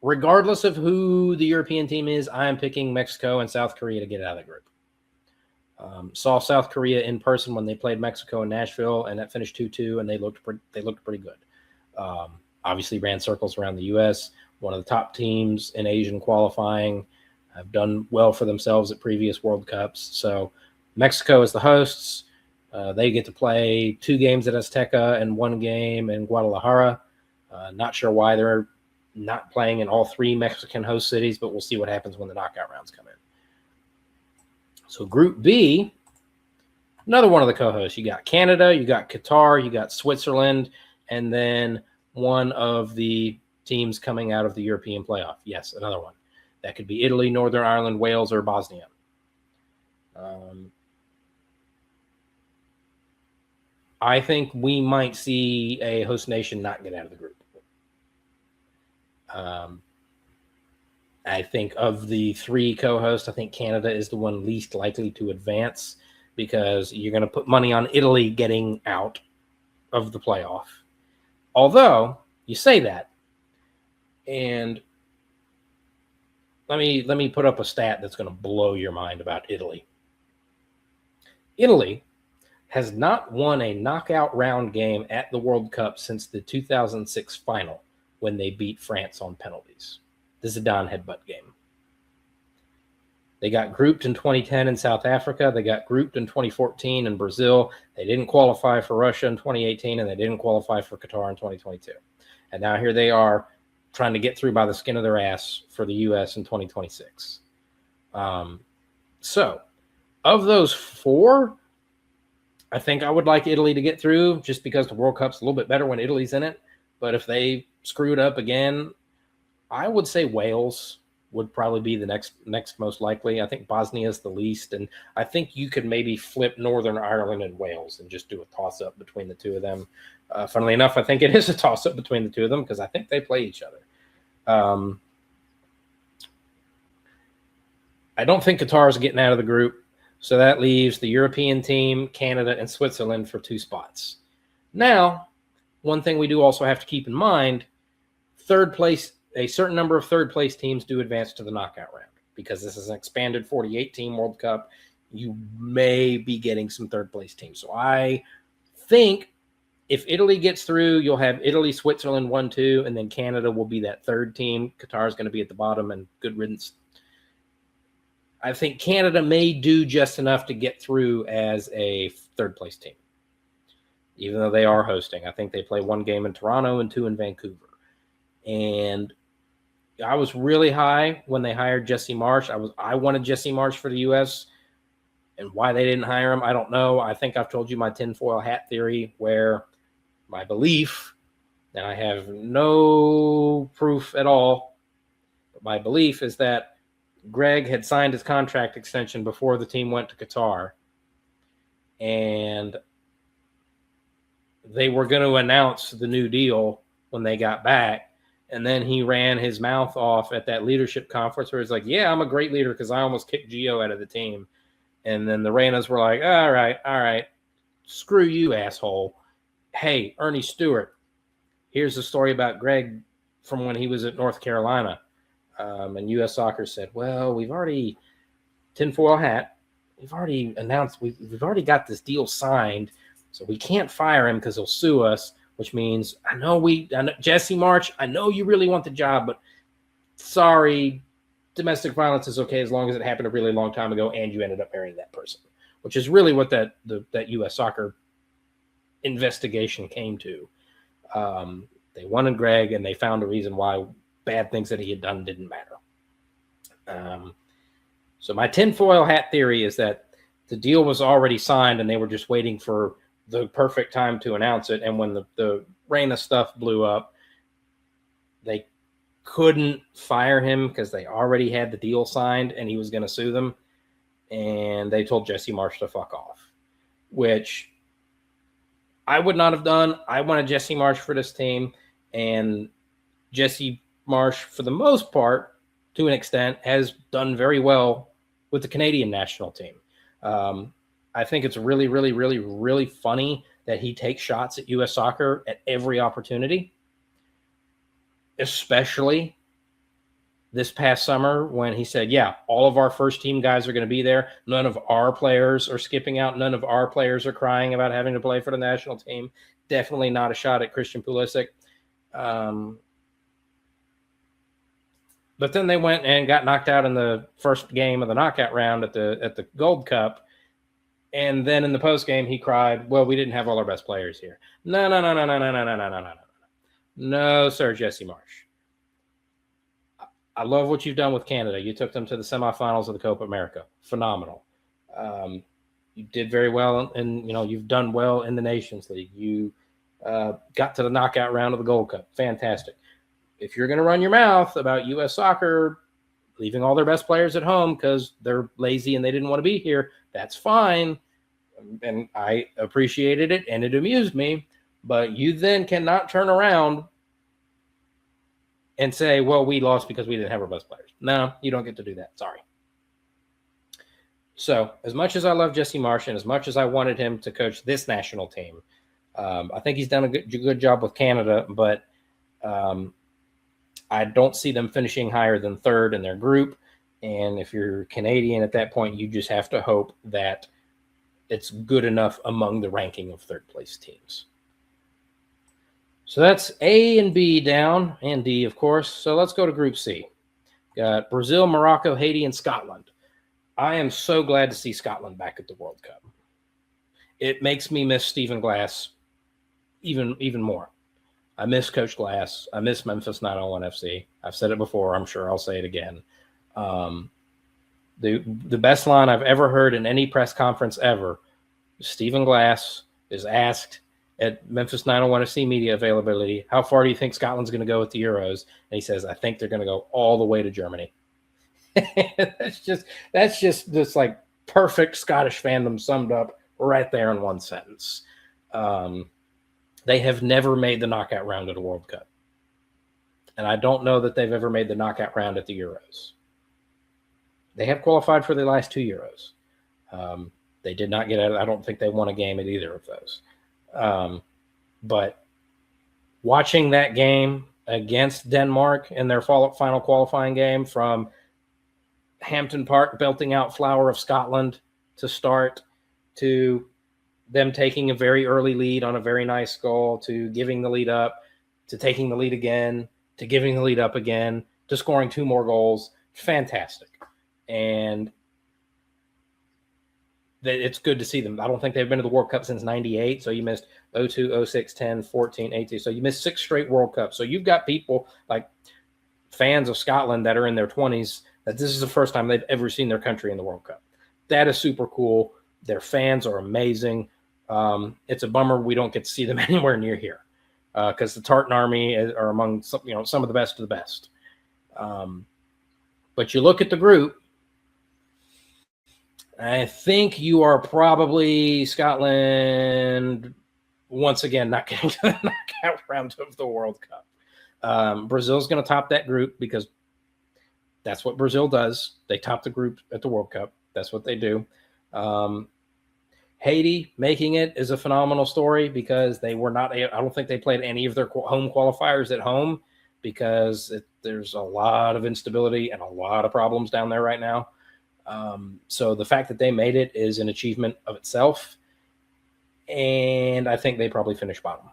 regardless of who the European team is, I am picking Mexico and South Korea to get out of the group. Saw South Korea in person when they played Mexico in Nashville, and that finished 2-2, and they looked pretty good. Obviously ran circles around the U.S., one of the top teams in Asian qualifying, have done well for themselves at previous World Cups. So Mexico is the hosts. They get to play 2 games at Azteca and 1 game in Guadalajara. Not sure why they're not playing in all 3 Mexican host cities, but we'll see what happens when the knockout rounds come in. So Group B, another one of the co-hosts. You got Canada, you got Qatar, you got Switzerland, and then one of the teams coming out of the European playoff. Yes, another one. That could be Italy, Northern Ireland, Wales, or Bosnia. I think we might see a host nation not get out of the group. I think of the 3 co-hosts, I think Canada is the one least likely to advance because you're going to put money on Italy getting out of the playoff. Although you say that, and let me put up a stat that's going to blow your mind about Italy. Italy has not won a knockout round game at the World Cup since the 2006 final when they beat France on penalties. The Zidane headbutt game. They got grouped in 2010 in South Africa. They got grouped in 2014 in Brazil. They didn't qualify for Russia in 2018, and they didn't qualify for Qatar in 2022. And now here they are trying to get through by the skin of their ass for the U.S. in 2026. So, of those 4, I think I would like Italy to get through just because the World Cup's a little bit better when Italy's in it. But if they screw it up again, I would say Wales would probably be the next most likely. I think Bosnia is the least, and I think you could maybe flip Northern Ireland and Wales and just do a toss-up between the 2 of them. Funnily enough, I think it is a toss-up between the 2 of them because I think they play each other. I don't think Qatar is getting out of the group. So that leaves the European team, Canada, and Switzerland for 2 spots. Now, one thing we do also have to keep in mind, third place, a certain number of third place teams do advance to the knockout round because this is an expanded 48 team World Cup. You may be getting some third place teams. So I think if Italy gets through, you'll have Italy, Switzerland 1-2, and then Canada will be that third team. Qatar is going to be at the bottom, and good riddance. I think Canada may do just enough to get through as a third place team, even though they are hosting. I think they play 1 game in Toronto and 2 in Vancouver. And I was really high when they hired Jesse Marsch. I wanted Jesse Marsch for the U.S., and why they didn't hire him, I don't know. I think I've told you my tinfoil hat theory, where my belief, and I have no proof at all, but my belief is that Greg had signed his contract extension before the team went to Qatar, and they were going to announce the new deal when they got back. And then he ran his mouth off at that leadership conference where he's like, yeah, I'm a great leader because I almost kicked Gio out of the team. And then the Reynas were like, all right, screw you, asshole. Hey, Ernie Stewart, here's the story about Greg from when he was at North Carolina. And U.S. Soccer said, well, we've already, tinfoil hat, we've already announced, we've already got this deal signed, so we can't fire him because he'll sue us, which means, I know Jesse Marsch, I know you really want the job, but sorry, domestic violence is okay as long as it happened a really long time ago and you ended up marrying that person, which is really what that U.S. Soccer investigation came to. They wanted Greg, and they found a reason why bad things that he had done didn't matter. So my tinfoil hat theory is that the deal was already signed and they were just waiting for the perfect time to announce it. And when the Reyna stuff blew up, they couldn't fire him because they already had the deal signed and he was going to sue them. And they told Jesse Marsch to fuck off, which I would not have done. I wanted Jesse Marsch for this team, and Jesse Marsch, for the most part, to an extent, has done very well with the Canadian national team. I think it's really, really, really, really funny that he takes shots at U.S. Soccer at every opportunity, especially this past summer when he said, yeah, all of our first team guys are going to be there. None of our players are skipping out. None of our players are crying about having to play for the national team. Definitely not a shot at Christian Pulisic. But then they went and got knocked out in the first game of the knockout round at the Gold Cup. And then in the post game, he cried, well, we didn't have all our best players here. No, sir, Jesse Marsch. I love what you've done with Canada. You took them to the semifinals of the Copa America. Phenomenal. You did very well, and you've done well in the Nations League. You got to the knockout round of the Gold Cup. Fantastic. If you're going to run your mouth about U.S. Soccer leaving all their best players at home because they're lazy and they didn't want to be here, that's fine. And I appreciated it, and it amused me. But you then cannot turn around and say, well, we lost because we didn't have our best players. No, you don't get to do that. Sorry. So as much as I love Jesse Marsch and as much as I wanted him to coach this national team, I think he's done a good job with Canada, but I don't see them finishing higher than third in their group. And if you're Canadian at that point, you just have to hope that it's good enough among the ranking of third place teams. So that's A and B down, and D, of course. So let's go to Group C. Got Brazil, Morocco, Haiti, and Scotland. I am so glad to see Scotland back at the World Cup. It makes me miss Stephen Glass even more. I miss Coach Glass. I miss Memphis 901 FC. I've said it before. I'm sure I'll say it again. The best line I've ever heard in any press conference ever, Stephen Glass is asked at Memphis 901 FC media availability, how far do you think Scotland's going to go with the Euros? And he says, I think they're going to go all the way to Germany. that's just this like perfect Scottish fandom summed up right there in one sentence. They have never made the knockout round at a World Cup. And I don't know that they've ever made the knockout round at the Euros. They have qualified for the last 2 Euros. They did not get out. I don't think they won a game at either of those. But watching that game against Denmark in their final qualifying game, from Hampton Park belting out Flower of Scotland to start, to them taking a very early lead on a very nice goal, to giving the lead up, to taking the lead again, to giving the lead up again, to scoring 2 more goals. Fantastic. And it's good to see them. I don't think they've been to the World Cup since 98. So you missed 02, 06, 10, 14, 18. So you missed 6 straight World Cups. So you've got people like fans of Scotland that are in their 20s that this is the first time they've ever seen their country in the World Cup. That is super cool. Their fans are amazing. It's a bummer we don't get to see them anywhere near here because the Tartan Army are among some of the best of the best. But you look at the group, I think you are probably Scotland once again not getting to the knockout round of the World Cup. Brazil's going to top that group because that's what Brazil does. They top the group at the World Cup. That's what they do. Haiti making it is a phenomenal story because they were not. I don't think they played any of their home qualifiers at home because there's a lot of instability and a lot of problems down there right now. So the fact that they made it is an achievement of itself. And I think they probably finish bottom.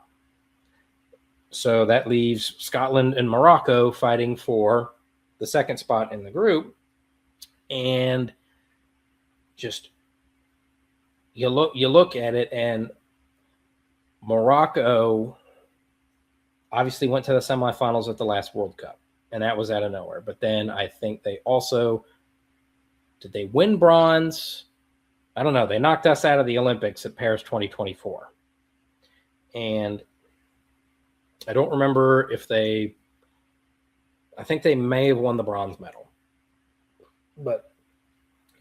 So that leaves Scotland and Morocco fighting for the second spot in the group. And just you look at it, and Morocco obviously went to the semifinals at the last World Cup, and that was out of nowhere. But then I think they also did they win bronze? I don't know. They knocked us out of the Olympics at Paris 2024. And I don't remember if I think they may have won the bronze medal. But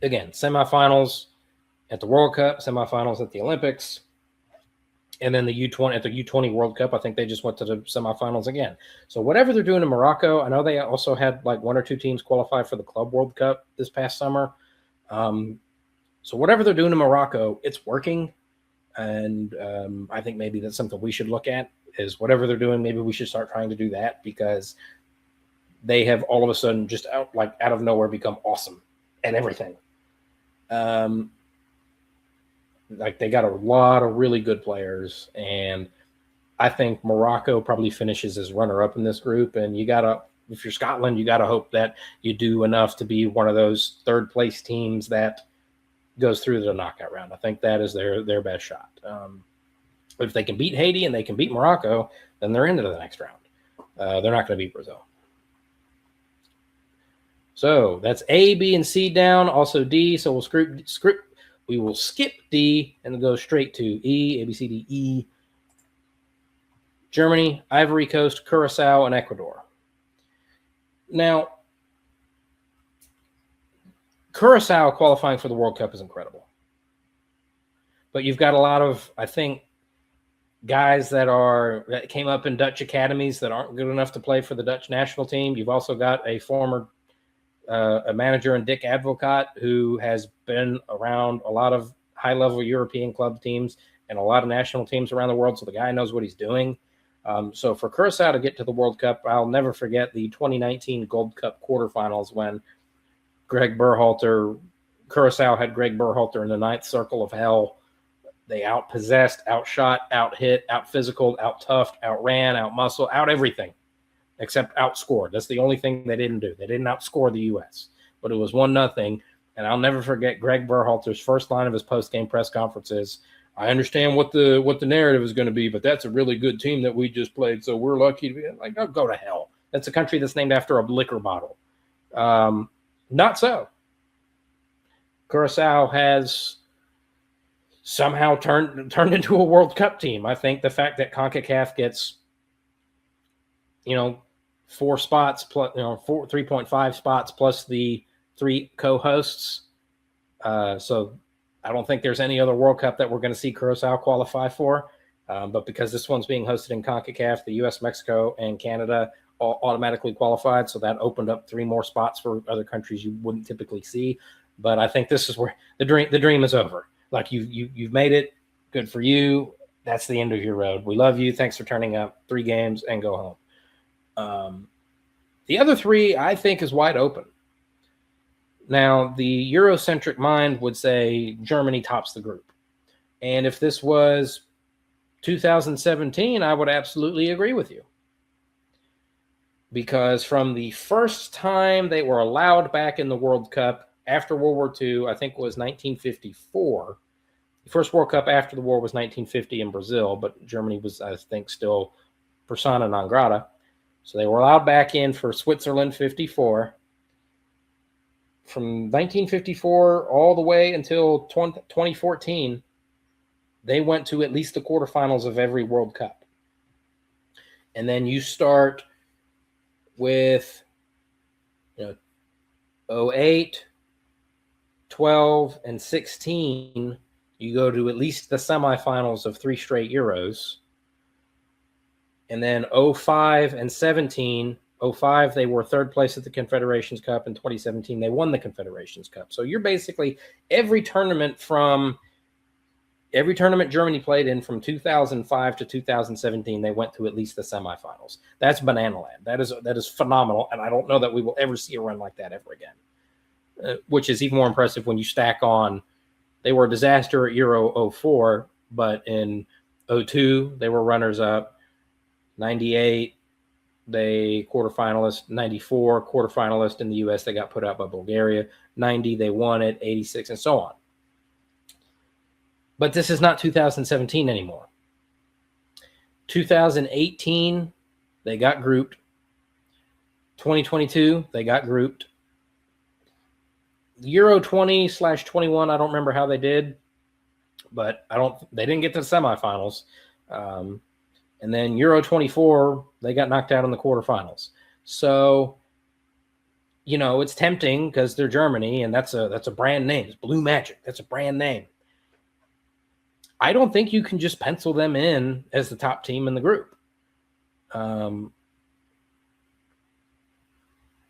again, semifinals at the World Cup, semifinals at the Olympics, and then the U20 World Cup, I think they just went to the semifinals again. So whatever they're doing in Morocco, I know they also had like 1 or 2 teams qualify for the Club World Cup this past summer. So whatever they're doing in Morocco, it's working. And I think maybe that's something we should look at is whatever they're doing, maybe we should start trying to do that because they have all of a sudden just out of nowhere become awesome at everything. Like they got a lot of really good players, and I think Morocco probably finishes as runner-up in this group. And if you're Scotland, you gotta hope that you do enough to be one of those third-place teams that goes through the knockout round. I think that is their best shot. If they can beat Haiti and they can beat Morocco, then they're into the next round. They're not going to beat Brazil. So that's A, B, and C down. Also D. So we will skip D and go straight to E, A, B, C, D, E. Germany, Ivory Coast, Curacao, and Ecuador. Now, Curacao qualifying for the World Cup is incredible. But you've got a lot of, I think, guys that came up in Dutch academies that aren't good enough to play for the Dutch national team. You've also got a former a manager in Dick Advocaat who has been around a lot of high-level European club teams and a lot of national teams around the world, so the guy knows what he's doing. So for Curacao to get to the World Cup, I'll never forget the 2019 Gold Cup quarterfinals when Curacao had Greg Berhalter in the 9th circle of hell. They outpossessed, outshot, out-hit, out-physicaled, out-toughed, outran, out-muscled, out-everything, except outscored. That's the only thing they didn't do. They didn't outscore the U.S., but it was 1-0. And I'll never forget Greg Berhalter's first line of his post-game press conference is, I understand what the narrative is going to be, but that's a really good team that we just played, so we're lucky to be like, oh, go to hell. That's a country that's named after a liquor bottle. Not so. Curacao has somehow turned into a World Cup team. I think the fact that CONCACAF gets, 4 spots plus, 3.5 spots plus the 3 co-hosts. So I don't think there's any other World Cup that we're going to see Curacao qualify for. But because this one's being hosted in CONCACAF, the U.S., Mexico, and Canada automatically qualified, so that opened up 3 more spots for other countries you wouldn't typically see. But I think this is where the dream is over. Like you've made it. Good for you. That's the end of your road. We love you. Thanks for turning up. 3 games and go home. The other 3 I think is wide open. Now, the Eurocentric mind would say Germany tops the group. And if this was 2017, I would absolutely agree with you. Because from the first time they were allowed back in the World Cup after World War II, I think it was 1954. The first World Cup after the war was 1950 in Brazil, but Germany was, I think, still persona non grata. So they were allowed back in for Switzerland 54. From 1954 all the way until 2014, they went to at least the quarterfinals of every World Cup. And then you start with 08, 12, and 16, you go to at least the semifinals of 3 straight Euros. And then 05 and 17, 05, they were 3rd place at the Confederations Cup. In 2017, they won the Confederations Cup. So you're basically every tournament Germany played in from 2005 to 2017, they went to at least the semifinals. That's banana land. That is phenomenal, and I don't know that we will ever see a run like that ever again, which is even more impressive when you stack on they were a disaster at Euro 04, but in 02, they were runners-up. 98, they quarterfinalist. 94, quarterfinalist in the U.S. They got put out by Bulgaria. 90, they won it. 86, and so on. But this is not 2017 anymore. 2018, they got grouped. 2022, they got grouped. Euro 20/21, I don't remember how they did, but they didn't get to the semifinals. And then Euro 24, they got knocked out in the quarterfinals. So, it's tempting because they're Germany, and that's a brand name. It's Blue Magic. That's a brand name. I don't think you can just pencil them in as the top team in the group.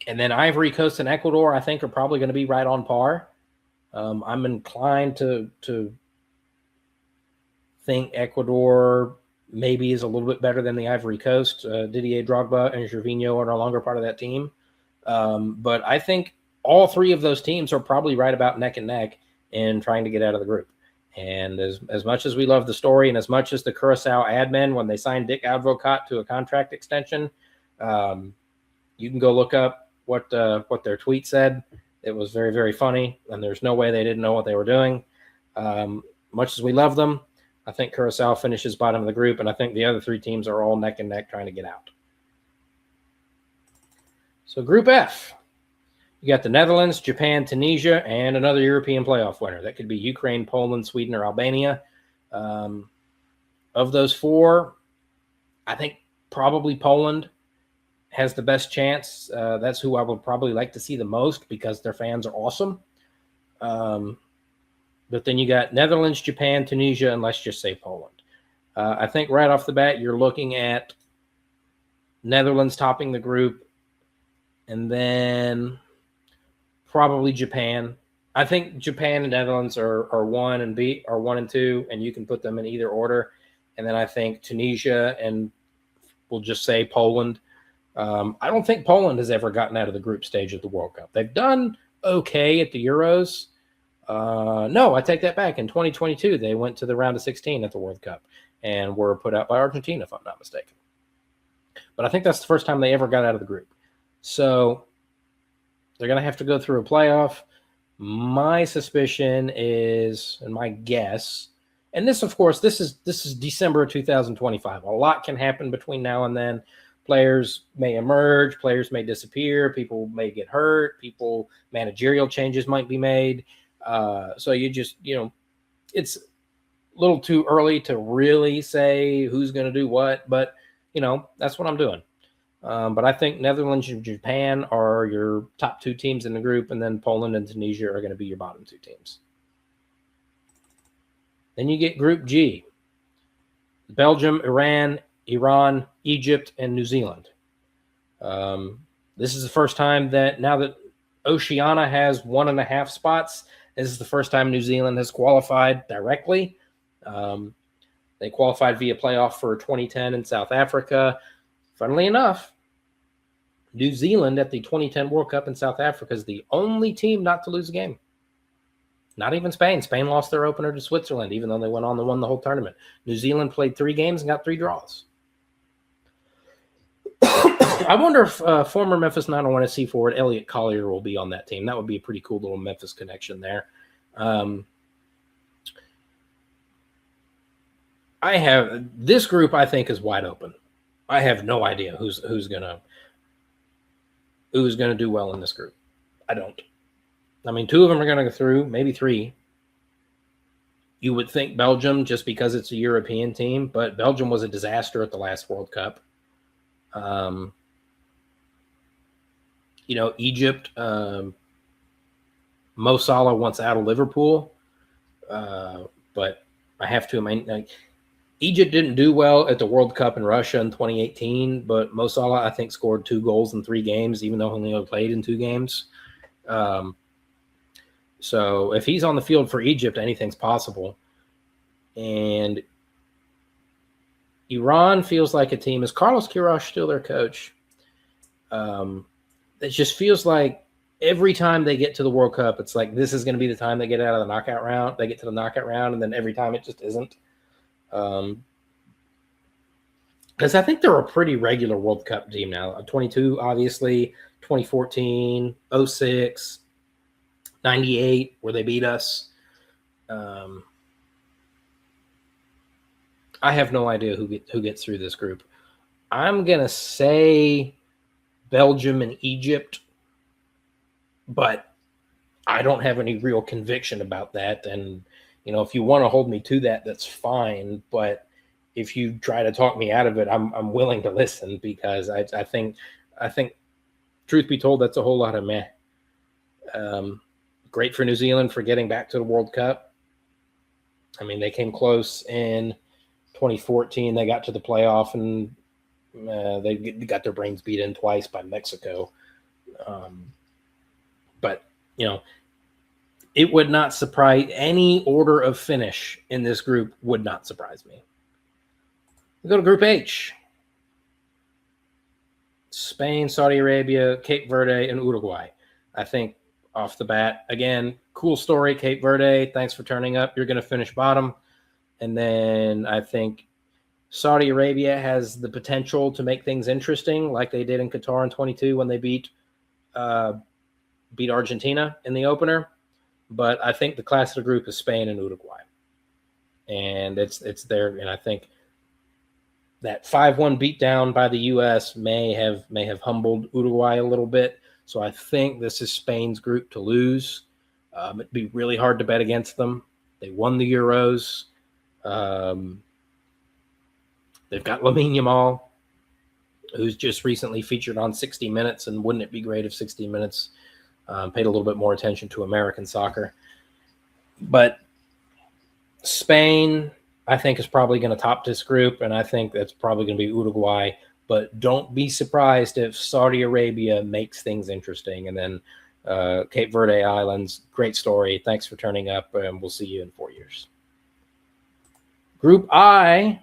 And then Ivory Coast and Ecuador, I think, are probably going to be right on par. I'm inclined to think Ecuador maybe is a little bit better than the Ivory Coast. Didier Drogba and Gervinho are no longer part of that team. But I think all 3 of those teams are probably right about neck and neck in trying to get out of the group. And as much as we love the story, and as much as the Curacao admin, when they signed Dick Advocat to a contract extension, you can go look up what their tweet said. It was very, very funny, and there's no way they didn't know what they were doing. Much as we love them, I think Curacao finishes bottom of the group, and I think the other 3 teams are all neck and neck trying to get out. So Group F. You got the Netherlands, Japan, Tunisia, and another European playoff winner. That could be Ukraine, Poland, Sweden, or Albania. Of those 4, I think probably Poland has the best chance. That's who I would probably like to see the most because their fans are awesome. But then you got Netherlands, Japan, Tunisia, and let's just say Poland. I think right off the bat, you're looking at Netherlands topping the group, and then probably Japan. I think Japan and Netherlands are 1 and 2, and you can put them in either order. And then I think Tunisia and we'll just say Poland. I don't think Poland has ever gotten out of the group stage of the World Cup. They've done okay at the Euros. No, I take that back. In 2022, they went to the round of 16 at the World Cup and were put out by Argentina, if I'm not mistaken. But I think that's the first time they ever got out of the group. So they're going to have to go through a playoff. My suspicion is, and my guess, and this, of course, this is December of 2025. A lot can happen between now and then. Players may emerge, players may disappear, people may get hurt, managerial changes might be made. So it's a little too early to really say who's going to do what, but that's what I'm doing. But I think Netherlands and Japan are your top 2 teams in the group, and then Poland and Tunisia are going to be your bottom 2 teams. Then you get Group G. Belgium, Iran, Egypt, and New Zealand. This is the first time that now that Oceania has 1.5 spots, this is the first time New Zealand has qualified directly. They qualified via playoff for 2010 in South Africa. Funnily enough, New Zealand at the 2010 World Cup in South Africa is the only team not to lose a game. Not even Spain. Spain lost their opener to Switzerland, even though they went on to win the whole tournament. New Zealand played 3 games and got 3 draws. I wonder if former Memphis 901 SC forward Elliot Collier will be on that team. That would be a pretty cool little Memphis connection there. I have this group. I think is wide open. I have no idea who's gonna do well in this group. I don't. I mean, 2 of them are gonna go through, maybe 3. You would think Belgium just because it's a European team, but Belgium was a disaster at the last World Cup. Egypt, Mo Salah wants out of Liverpool, but I have to. I mean, Egypt didn't do well at the World Cup in Russia in 2018, but Mo Salah, I think, scored 2 goals in 3 games, even though he only played in 2 games. So if he's on the field for Egypt, anything's possible. And Iran feels like a team. Is Carlos Queiroz still their coach? It just feels like every time they get to the World Cup, it's like this is going to be the time they get out of the knockout round. They get to the knockout round, and then every time it just isn't. Because I think they're a pretty regular World Cup team now. 22, obviously, 2014, 06, 98, where they beat us. I have no idea who gets through this group. I'm going to say Belgium and Egypt, but I don't have any real conviction about that. And, if you want to hold me to that, that's fine. But if you try to talk me out of it, I'm willing to listen, because I think, truth be told, that's a whole lot of meh. Great for New Zealand for getting back to the World Cup. I mean, they came close in 2014. They got to the playoff, and they got their brains beat in twice by Mexico. But, it would not surprise any order of finish in this group would not surprise me. We go to Group H. Spain, Saudi Arabia, Cape Verde, and Uruguay. I think off the bat, again, cool story, Cape Verde. Thanks for turning up. You're going to finish bottom. And then I think Saudi Arabia has the potential to make things interesting, like they did in Qatar in 22 when they beat Argentina in the opener. But I think the class of the group is Spain and Uruguay, and it's there. And I think that 5-1 beatdown by the U.S. may have humbled Uruguay a little bit. So I think this is Spain's group to lose. It'd be really hard to bet against them. They won the Euros. They've got Lamine Yamal, who's just recently featured on 60 Minutes, and wouldn't it be great if 60 Minutes paid a little bit more attention to American soccer. But Spain, I think, is probably going to top this group, and I think that's probably going to be Uruguay. But don't be surprised if Saudi Arabia makes things interesting. And then Cape Verde Islands, great story. Thanks for turning up, and we'll see you in 4 years. Group I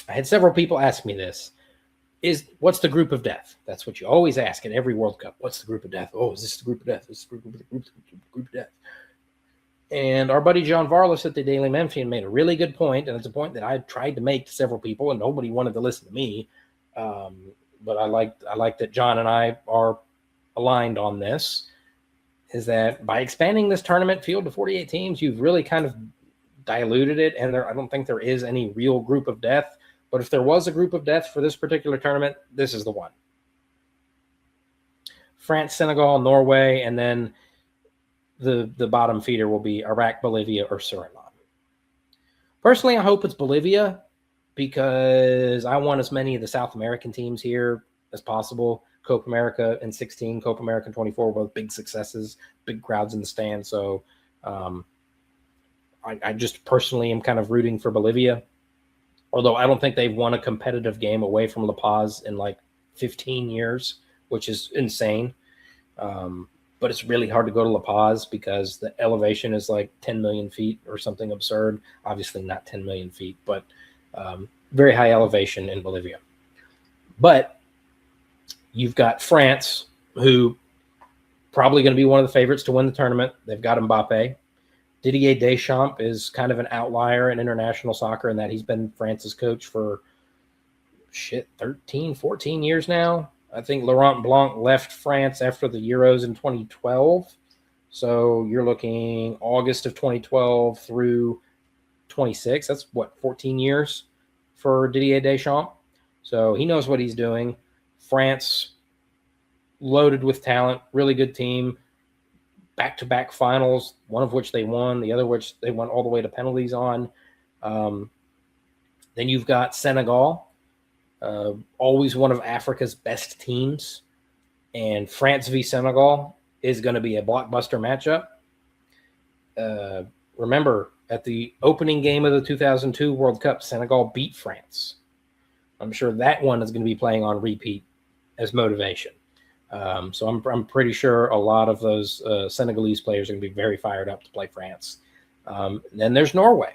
had several people ask me this. What's the group of death? That's what you always ask at every World Cup. What's the group of death? Oh, is this the group of death? Is this the group of death? And our buddy John Varlas at the Daily Memphian made a really good point, and it's a point that I tried to make to several people, and nobody wanted to listen to me. But I like that John and I are aligned on this, is that by expanding this tournament field to 48 teams, you've really kind of diluted it, and I don't think there is any real group of death. But if there was a group of death for this particular tournament, this is the one. France, Senegal, Norway, and then the bottom feeder will be Iraq, Bolivia, or Suriname. Personally, I hope it's Bolivia, because I want as many of the South American teams here as possible. Copa America in 16, Copa America in 24, both big successes, big crowds in the stand. So I just personally am kind of rooting for Bolivia. Although I don't think they've won a competitive game away from La Paz in like 15 years, which is insane. But it's really hard to go to La Paz because the elevation is like 10 million feet or something absurd. Obviously not 10 million feet, but very high elevation in Bolivia. But you've got France, who probably going to be one of the favorites to win the tournament. They've got Mbappe. Didier Deschamps is kind of an outlier in international soccer in that he's been France's coach for 13, 14 years now. I think Laurent Blanc left France after the Euros in 2012. So you're looking August of 2012 through 26. That's 14 years for Didier Deschamps. So he knows what he's doing. France, loaded with talent, really good team, back-to-back finals, one of which they won, the other which they went all the way to penalties on. Then you've got Senegal, always one of Africa's best teams, and France v. Senegal is going to be a blockbuster matchup. Remember, at the opening game of the 2002 World Cup, Senegal beat France. I'm sure that one is going to be playing on repeat as motivation. So I'm pretty sure a lot of those Senegalese players are going to be very fired up to play France. Then there's Norway.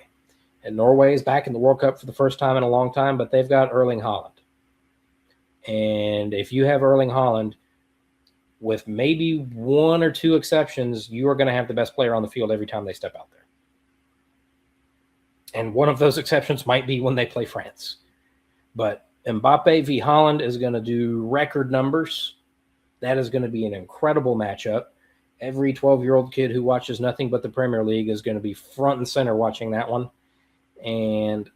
And Norway is back in the World Cup for the first time in a long time, but they've got Erling Haaland. And if you have Erling Haaland, with maybe one or two exceptions, you are going to have the best player on the field every time they step out there. And one of those exceptions might be when they play France. But Mbappe v. Haaland is going to do record numbers. That is going to be an incredible matchup. Every 12-year-old kid who watches nothing but the Premier League is going to be front and center watching that one. And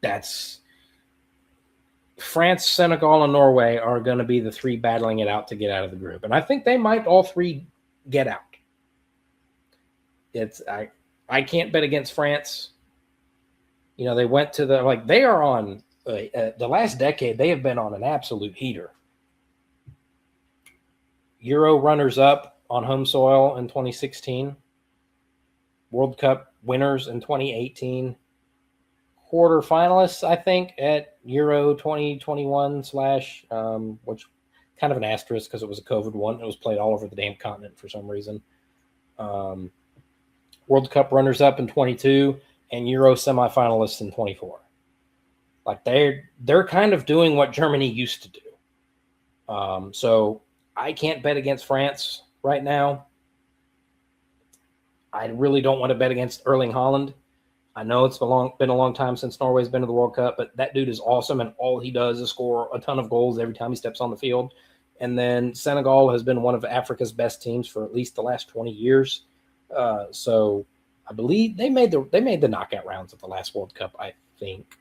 that's France, Senegal, and Norway are going to be the three battling it out to get out of the group. And I think they might all three get out. I can't bet against France. You know, they went to they are on the last decade, they have been on an absolute heater. Euro runners-up on home soil in 2016. World Cup winners in 2018. Quarterfinalists, I think, at Euro 2021 / which kind of an asterisk because it was a COVID one. It was played all over the damn continent for some reason. World Cup runners-up in 22 and Euro semifinalists in 24. Like they're kind of doing what Germany used to do. So I can't bet against France right now. I really don't want to bet against Erling Haaland. I know it's been a long time since Norway's been to the World Cup, but that dude is awesome, and all he does is score a ton of goals every time he steps on the field. And then Senegal has been one of Africa's best teams for at least the last 20 years. So I believe they made the knockout rounds of the last World Cup, I think.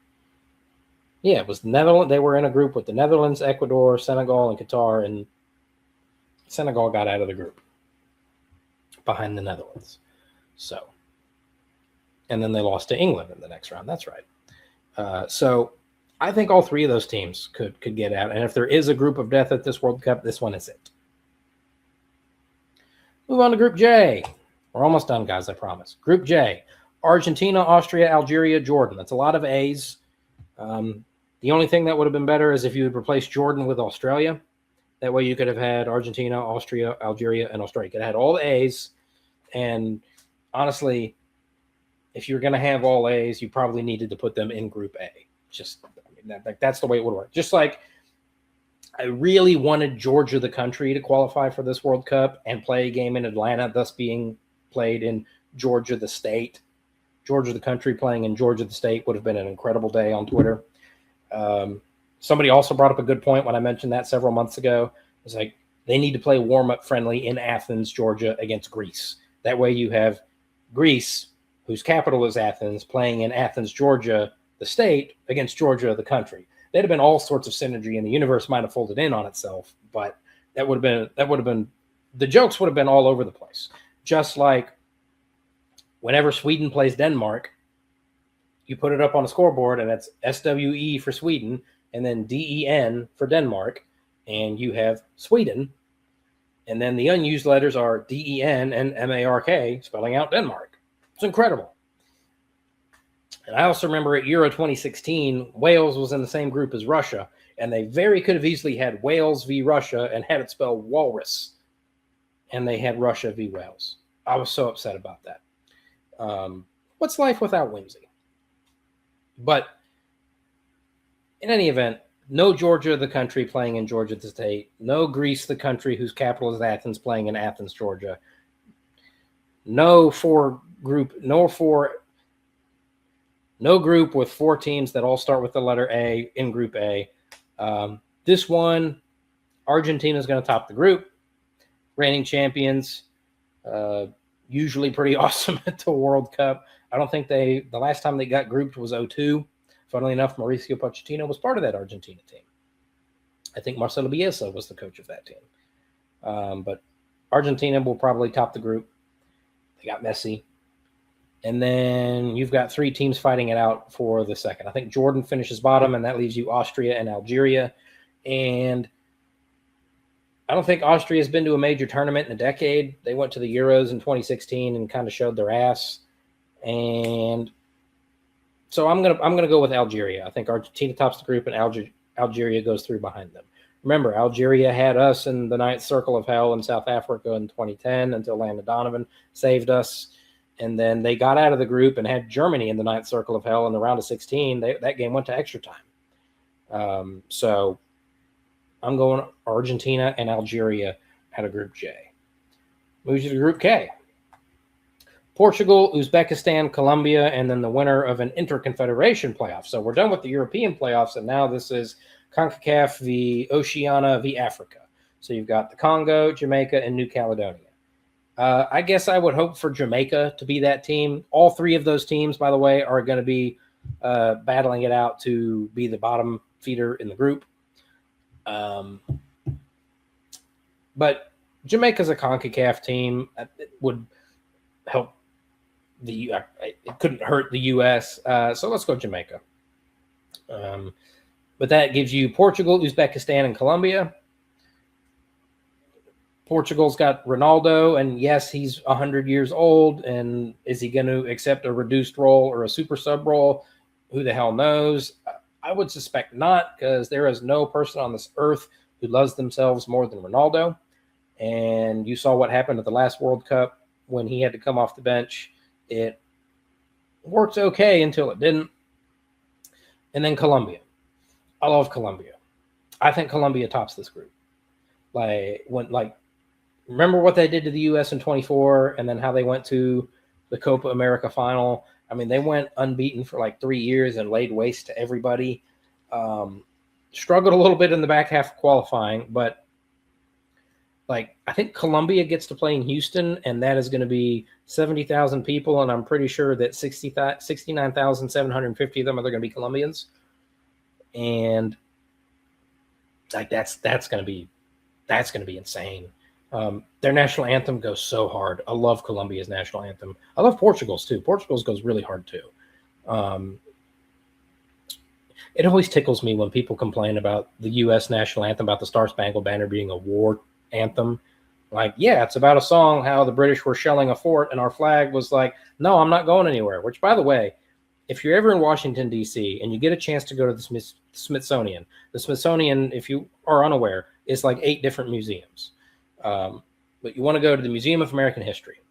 Yeah, it was the Netherlands. They were in a group with the Netherlands, Ecuador, Senegal, and Qatar, and Senegal got out of the group behind the Netherlands. So, and then they lost to England in the next round. That's right. So I think all three of those teams could get out. And if there is a group of death at this World Cup, this one is it. Move on to Group J. We're almost done, guys, I promise. Group J, Argentina, Austria, Algeria, Jordan. That's a lot of A's. The only thing that would have been better is if you had replaced Jordan with Australia. That way you could have had Argentina, Austria, Algeria, and Australia. You could have had all the A's. And honestly, if you're going to have all A's, you probably needed to put them in Group A. That's the way it would work. Just like I really wanted Georgia, the country, to qualify for this World Cup and play a game in Atlanta, thus being played in Georgia, the state. Georgia, the country, playing in Georgia, the state would have been an incredible day on Twitter. Somebody also brought up a good point when I mentioned that several months ago. It's like they need to play warm-up friendly in Athens, Georgia, against Greece. That way you have Greece, whose capital is Athens, playing in Athens, Georgia, the state, against Georgia, the country. There'd have been all sorts of synergy, and the universe might have folded in on itself, but that would have been the jokes would have been all over the place. Just like whenever Sweden plays Denmark, you put it up on a scoreboard, and it's SWE for Sweden, and then DEN for Denmark, and you have Sweden, and then the unused letters are DEN and MARK, spelling out Denmark. It's incredible. And I also remember at Euro 2016, Wales was in the same group as Russia, and they very could have easily had Wales v. Russia and had it spelled walrus, and they had Russia v. Wales. I was so upset about that. What's life without whimsy? But in any event, no Georgia, the country, playing in Georgia, the state. No Greece, the country whose capital is Athens, playing in Athens, Georgia. No group with 4 teams that all start with the letter A in Group A. This one, Argentina is going to top the group. Reigning champions, usually pretty awesome at the World Cup. I don't think the last time they got grouped was 2002. Funnily enough, Mauricio Pochettino was part of that Argentina team. I think Marcelo Bielsa was the coach of that team. But Argentina will probably top the group. They got Messi. And then you've got 3 teams fighting it out for the second. I think Jordan finishes bottom, and that leaves you Austria and Algeria. And I don't think Austria has been to a major tournament in a decade. They went to the Euros in 2016 and kind of showed their ass. And so I'm gonna go with Algeria. I think Argentina tops the group, and Algeria goes through behind them. Remember, Algeria had us in the 9th circle of hell in South Africa in 2010 until Landon Donovan saved us. And then they got out of the group and had Germany in the 9th circle of hell in the round of 16. That game went to extra time. So I'm going Argentina and Algeria out of Group J. Moves you to Group K. Portugal, Uzbekistan, Colombia, and then the winner of an interconfederation playoff. So we're done with the European playoffs, and now this is CONCACAF v. Oceania v. Africa. So you've got the Congo, Jamaica, and New Caledonia. I guess I would hope for Jamaica to be that team. All 3 of those teams, by the way, are going to be battling it out to be the bottom feeder in the group. But Jamaica's a CONCACAF team. It would help it couldn't hurt the U.S. So let's go Jamaica. But that gives you Portugal, Uzbekistan, and Colombia. Portugal's got Ronaldo, and yes, he's 100 years old. And is he going to accept a reduced role or a super sub role? Who the hell knows? I would suspect not, because there is no person on this earth who loves themselves more than Ronaldo. And you saw what happened at the last World Cup when he had to come off the bench. It worked okay until it didn't. And then Colombia. I love Colombia. I think Colombia tops this group. Remember what they did to the U.S. in 24, and then how they went to the Copa America final. I mean, they went unbeaten for 3 years and laid waste to everybody. Struggled a little bit in the back half of qualifying, but I think Colombia gets to play in Houston, and that is going to be 70,000 people, and I'm pretty sure that 69,750 of them are going to be Colombians. And that's going to be insane. Their national anthem goes so hard. I love Colombia's national anthem. I love Portugal's too. Portugal's goes really hard too. It always tickles me when people complain about the U.S. national anthem, about the Star Spangled Banner being a war anthem. It's about a song how the British were shelling a fort, and our flag was no, I'm not going anywhere. Which, by the way, if you're ever in Washington, D.C., and you get a chance to go to the Smithsonian, if you are unaware, is 8 different museums. But you want to go to the Museum of American History,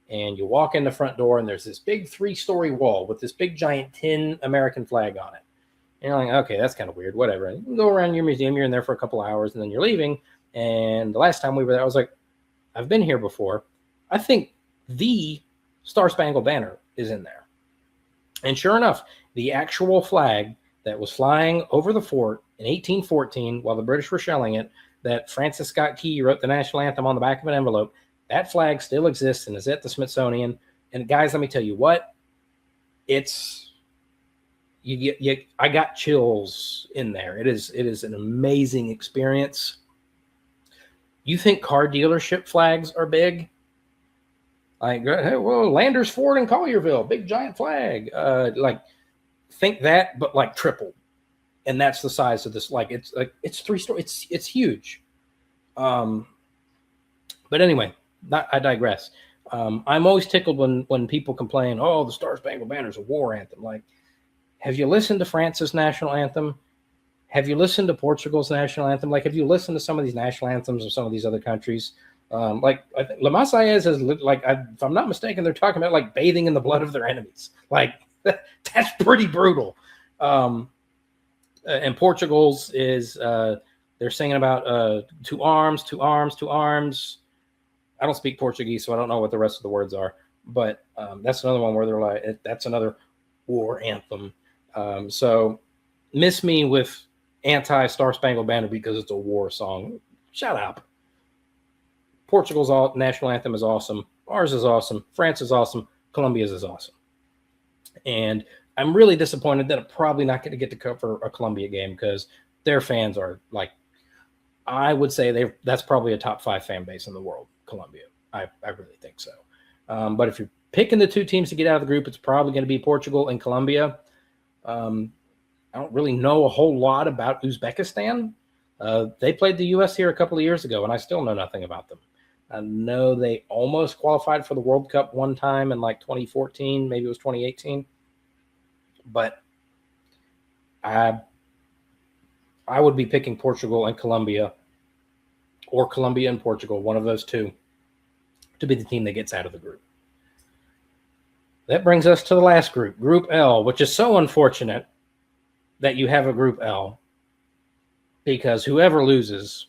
and you walk in the front door, and there's this big 3-story wall with this big giant tin American flag on it. And you're okay, that's kind of weird, whatever. And you can go around your museum, you're in there for a couple hours, and then you're leaving. And the last time we were there, I was I've been here before. I think the Star Spangled Banner is in there. And sure enough, the actual flag that was flying over the fort in 1814 while the British were shelling it, that Francis Scott Key wrote the national anthem on the back of an envelope, that flag still exists and is at the Smithsonian. And guys, let me tell you what, I got chills in there. It is an amazing experience. You think car dealership flags are big? Hey, well, Landers Ford in Collierville, big giant flag. Think that, but triple. And that's the size of this. It's 3 stories. It's huge. But anyway, I digress. I'm always tickled when people complain, oh, the Star Spangled Banner is a war anthem. Like, have you listened to France's national anthem? Have you listened to Portugal's national anthem? Like, have you listened to some of these national anthems of some of these other countries? Like, I think La Marseillaise is like, if I'm not mistaken, they're talking about like bathing in the blood of their enemies. Like, that's pretty brutal. And Portugal's is they're singing about to arms, to arms, to arms. I don't speak Portuguese, so I don't know what the rest of the words are. But that's another one where they're like, that's another war anthem. So miss me with anti-Star Spangled Banner because it's a war song. Shut up. Portugal's national anthem is awesome. Ours is awesome. France is awesome. Colombia's is awesome. And I'm really disappointed that I'm probably not going to get to cover a Colombia game because their fans are like, I would say that's probably a top 5 fan base in the world, Colombia. I really think so. But if you're picking the 2 teams to get out of the group, it's probably going to be Portugal and Colombia. I don't really know a whole lot about Uzbekistan. They played the U.S. here a couple of years ago, and I still know nothing about them. I know they almost qualified for the World Cup one time in like 2014, maybe it was 2018. But I would be picking Portugal and Colombia, or Colombia and Portugal, one of those 2, to be the team that gets out of the group. That brings us to the last group, Group L, which is so unfortunate that you have a Group L, because whoever loses,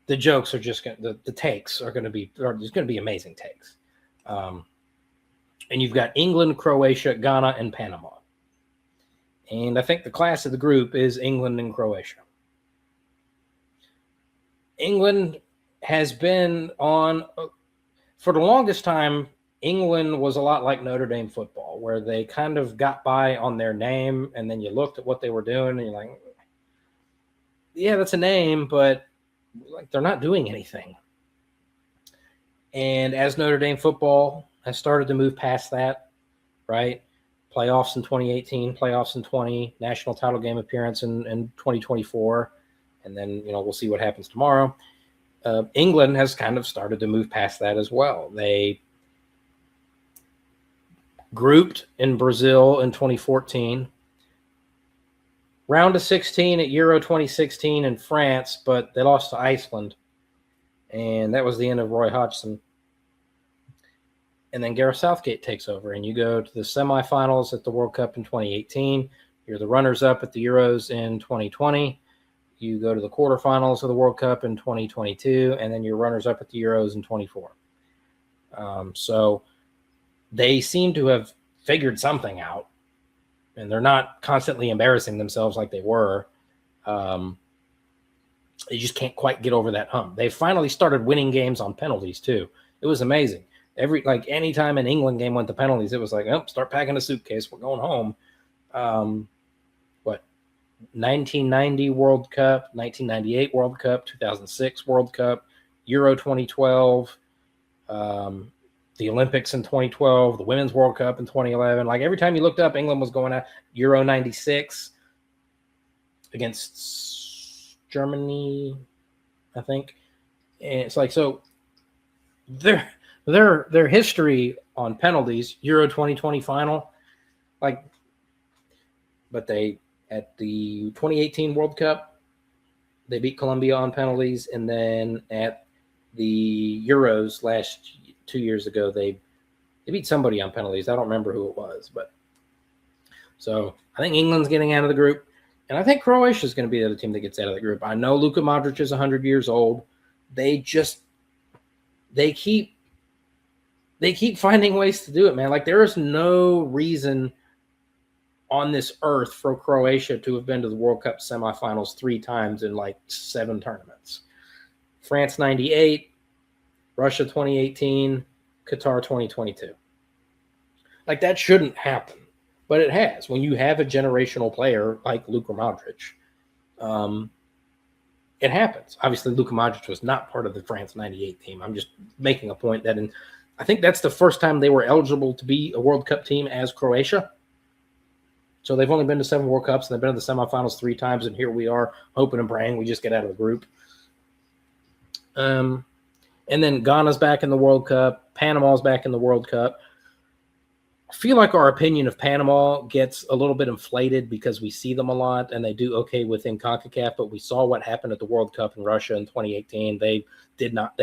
the jokes are just going to, the takes are going to be, there's going to be amazing takes. And you've got England, Croatia, Ghana, and Panama. And I think the class of the group is England and Croatia. England has been on, for the longest time, England was a lot like Notre Dame football, where they kind of got by on their name, and then you looked at what they were doing, and you're like, yeah, that's a name, but like they're not doing anything. And as Notre Dame football has started to move past that, right? Playoffs in 2018, playoffs in 20, national title game appearance in 2024, and then, we'll see what happens tomorrow. England has kind of started to move past that as well. They grouped in Brazil in 2014, round of 16 at Euro 2016 in France, but they lost to Iceland, and that was the end of Roy Hodgson. And then Gareth Southgate takes over, and you go to the semifinals at the World Cup in 2018. You're the runners-up at the Euros in 2020. You go to the quarterfinals of the World Cup in 2022, and then you're runners-up at the Euros in 24. So they seem to have figured something out, and they're not constantly embarrassing themselves like they were. They just can't quite get over that hump. They finally started winning games on penalties too. It was amazing. Anytime an England game went to penalties, it was like, oh, start packing a suitcase. We're going home. 1990 World Cup, 1998 World Cup, 2006 World Cup, Euro 2012, the Olympics in 2012, the Women's World Cup in 2011. Like every time you looked up, England was going out. Euro 96 against Germany, I think. And it's like, so their history on penalties, Euro 2020 final, but they, at the 2018 World Cup, they beat Colombia on penalties, and then at the Euros 2 years ago, they beat somebody on penalties. I don't remember who it was, but so I think England's getting out of the group, and I think Croatia is going to be the other team that gets out of the group. I know Luka Modric is 100 years old. They keep finding ways to do it, man. Like there is no reason on this earth for Croatia to have been to the World Cup semifinals 3 times in like 7 tournaments. France 98, Russia 2018, Qatar 2022. Like that shouldn't happen, but it has. When you have a generational player like Luka Modric, it happens. Obviously, Luka Modric was not part of the France 98 team. I'm just making a point that I think that's the first time they were eligible to be a World Cup team as Croatia. So they've only been to 7 World Cups, and they've been to the semifinals 3 times, and here we are hoping and praying we just get out of the group. And And then Ghana's back in the World Cup. Panama's back in the World Cup. I feel like our opinion of Panama gets a little bit inflated because we see them a lot and they do okay within CONCACAF, but we saw what happened at the World Cup in Russia in 2018. They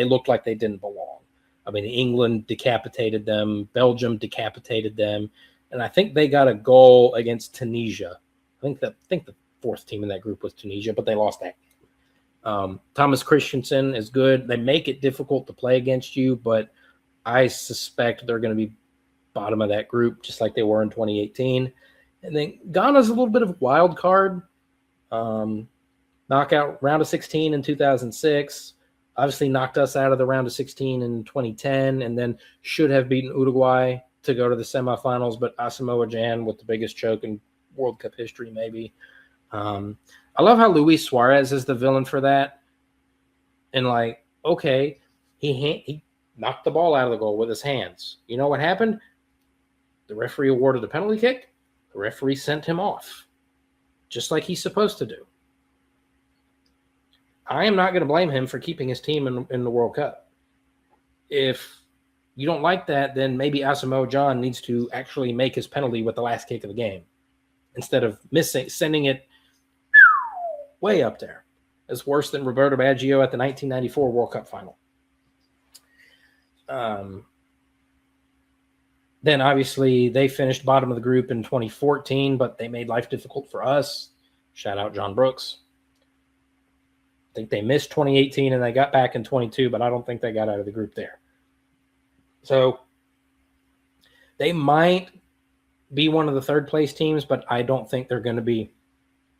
looked like they didn't belong. I mean, England decapitated them, Belgium decapitated them, and I think they got a goal against Tunisia. I think the fourth team in that group was Tunisia, but they lost that game. Thomas Christensen is good. They make it difficult to play against you, but I suspect they're going to be bottom of that group, just like they were in 2018. And then Ghana's a little bit of a wild card. Knockout round of 16 in 2006. Obviously knocked us out of the round of 16 in 2010, and then should have beaten Uruguay to go to the semifinals, but Asamoah Gyan with the biggest choke in World Cup history, maybe. I love how Luis Suarez is the villain for that. And like, okay, he knocked the ball out of the goal with his hands. You know what happened? The referee awarded a penalty kick. The referee sent him off, just like he's supposed to do. I am not going to blame him for keeping his team in the World Cup. If you don't like that, then maybe Asamoah Gyan needs to actually make his penalty with the last kick of the game instead of sending it way up there. It's worse than Roberto Baggio at the 1994 World Cup final. Then obviously they finished bottom of the group in 2014, but they made life difficult for us. Shout out John Brooks. I think they missed 2018 and they got back in 22, but I don't think they got out of the group there. So they might be one of the third place teams, but I don't think they're going to be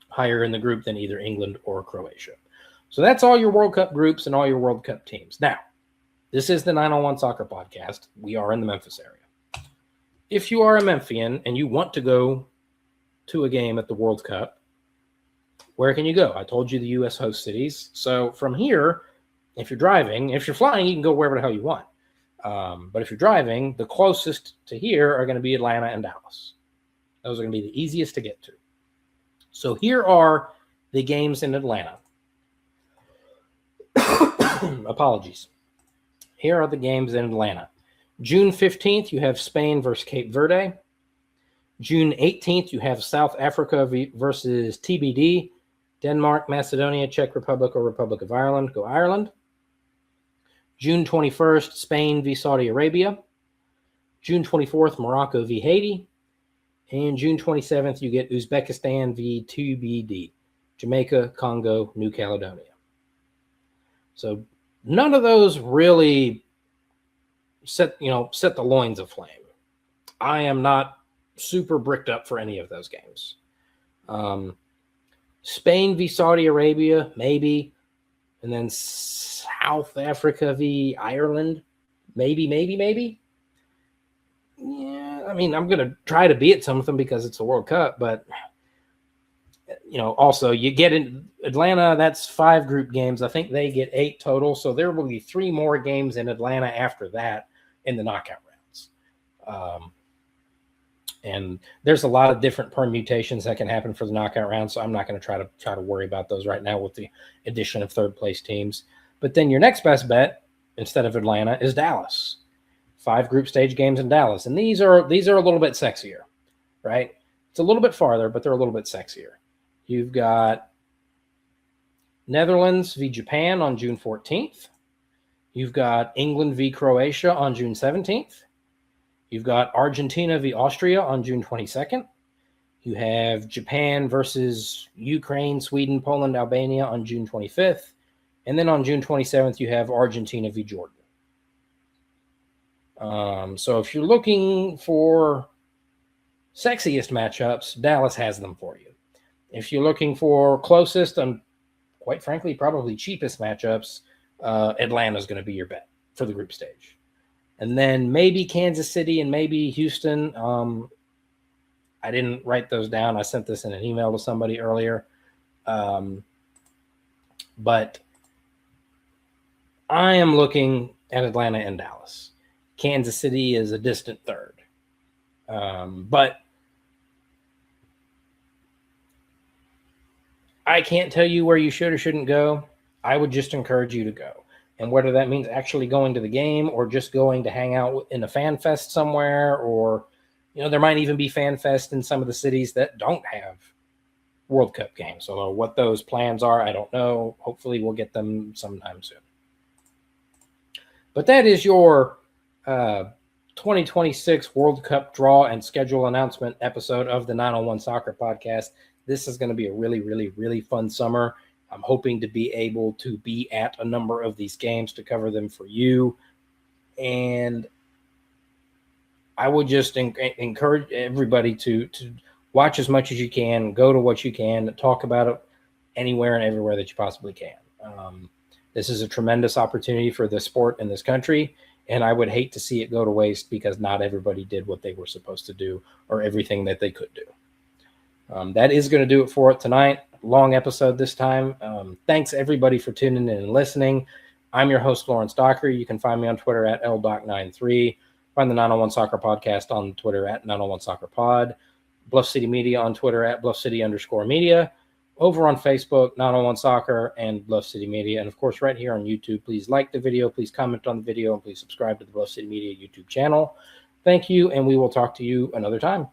higher in the group than either England or Croatia. So that's all your World Cup groups and all your World Cup teams. Now, this is the 901 Soccer Podcast. We are in the Memphis area. If you are a Memphian and you want to go to a game at the World Cup, where can you go? I told you the U.S. host cities. So from here, if you're driving, if you're flying, you can go wherever the hell you want. But if you're driving, the closest to here are going to be Atlanta and Dallas. Those are going to be the easiest to get to. So here are the games in Atlanta. Apologies. Here are the games in Atlanta. June 15th, you have Spain versus Cape Verde. June 18th, you have South Africa versus TBD. Denmark, Macedonia, Czech Republic, or Republic of Ireland. Go Ireland. June 21st, Spain v Saudi Arabia. June 24th, Morocco v Haiti. And June 27th, you get Uzbekistan v TBD. Jamaica, Congo, New Caledonia. So none of those really set the loins aflame. I am not super bricked up for any of those games. Spain v Saudi Arabia, maybe. And then South Africa v Ireland, maybe. Yeah, I mean, I'm going to try to be at some of them because it's the World Cup, but also you get in Atlanta, that's 5 group games. I think they get 8 total. So there will be 3 more games in Atlanta after that in the knockout rounds. And there's a lot of different permutations that can happen for the knockout round. So I'm not going to try to worry about those right now with the addition of third place teams. But then your next best bet instead of Atlanta is Dallas. 5 group stage games in Dallas. And these are a little bit sexier, right? It's a little bit farther, but they're a little bit sexier. You've got Netherlands v Japan on June 14th. You've got England v Croatia on June 17th. You've got Argentina v Austria on June 22nd. You have Japan versus Ukraine, Sweden, Poland, Albania on June 25th. And then on June 27th, you have Argentina v Jordan. So if you're looking for sexiest matchups, Dallas has them for you. If you're looking for closest and, quite frankly, probably cheapest matchups, Atlanta's going to be your bet for the group stage. And then maybe Kansas City and maybe Houston. I didn't write those down. I sent this in an email to somebody earlier. But I am looking at Atlanta and Dallas. Kansas City is a distant third. But I can't tell you where you should or shouldn't go. I would just encourage you to go. And whether that means actually going to the game or just going to hang out in a fan fest somewhere, or, there might even be fan fest in some of the cities that don't have World Cup games. Although what those plans are, I don't know. Hopefully we'll get them sometime soon. But that is your 2026 World Cup draw and schedule announcement episode of the 901 Soccer Podcast. This is going to be a really, really, really fun summer. I'm hoping to be able to be at a number of these games to cover them for you. And I would just encourage everybody to watch as much as you can, go to what you can, talk about it anywhere and everywhere that you possibly can. This is a tremendous opportunity for the sport in this country, and I would hate to see it go to waste because not everybody did what they were supposed to do or everything that they could do. That is going to do it for it tonight. Long episode this time. Thanks, everybody, for tuning in and listening. I'm your host, Lawrence Dockery. You can find me on Twitter at LDoc93. Find the 901 Soccer Podcast on Twitter at 901 Soccer Pod. Bluff City Media on Twitter at BluffCity_media. Over on Facebook, 901 Soccer and Bluff City Media. And, of course, right here on YouTube, please like the video, please comment on the video, and please subscribe to the Bluff City Media YouTube channel. Thank you, and we will talk to you another time.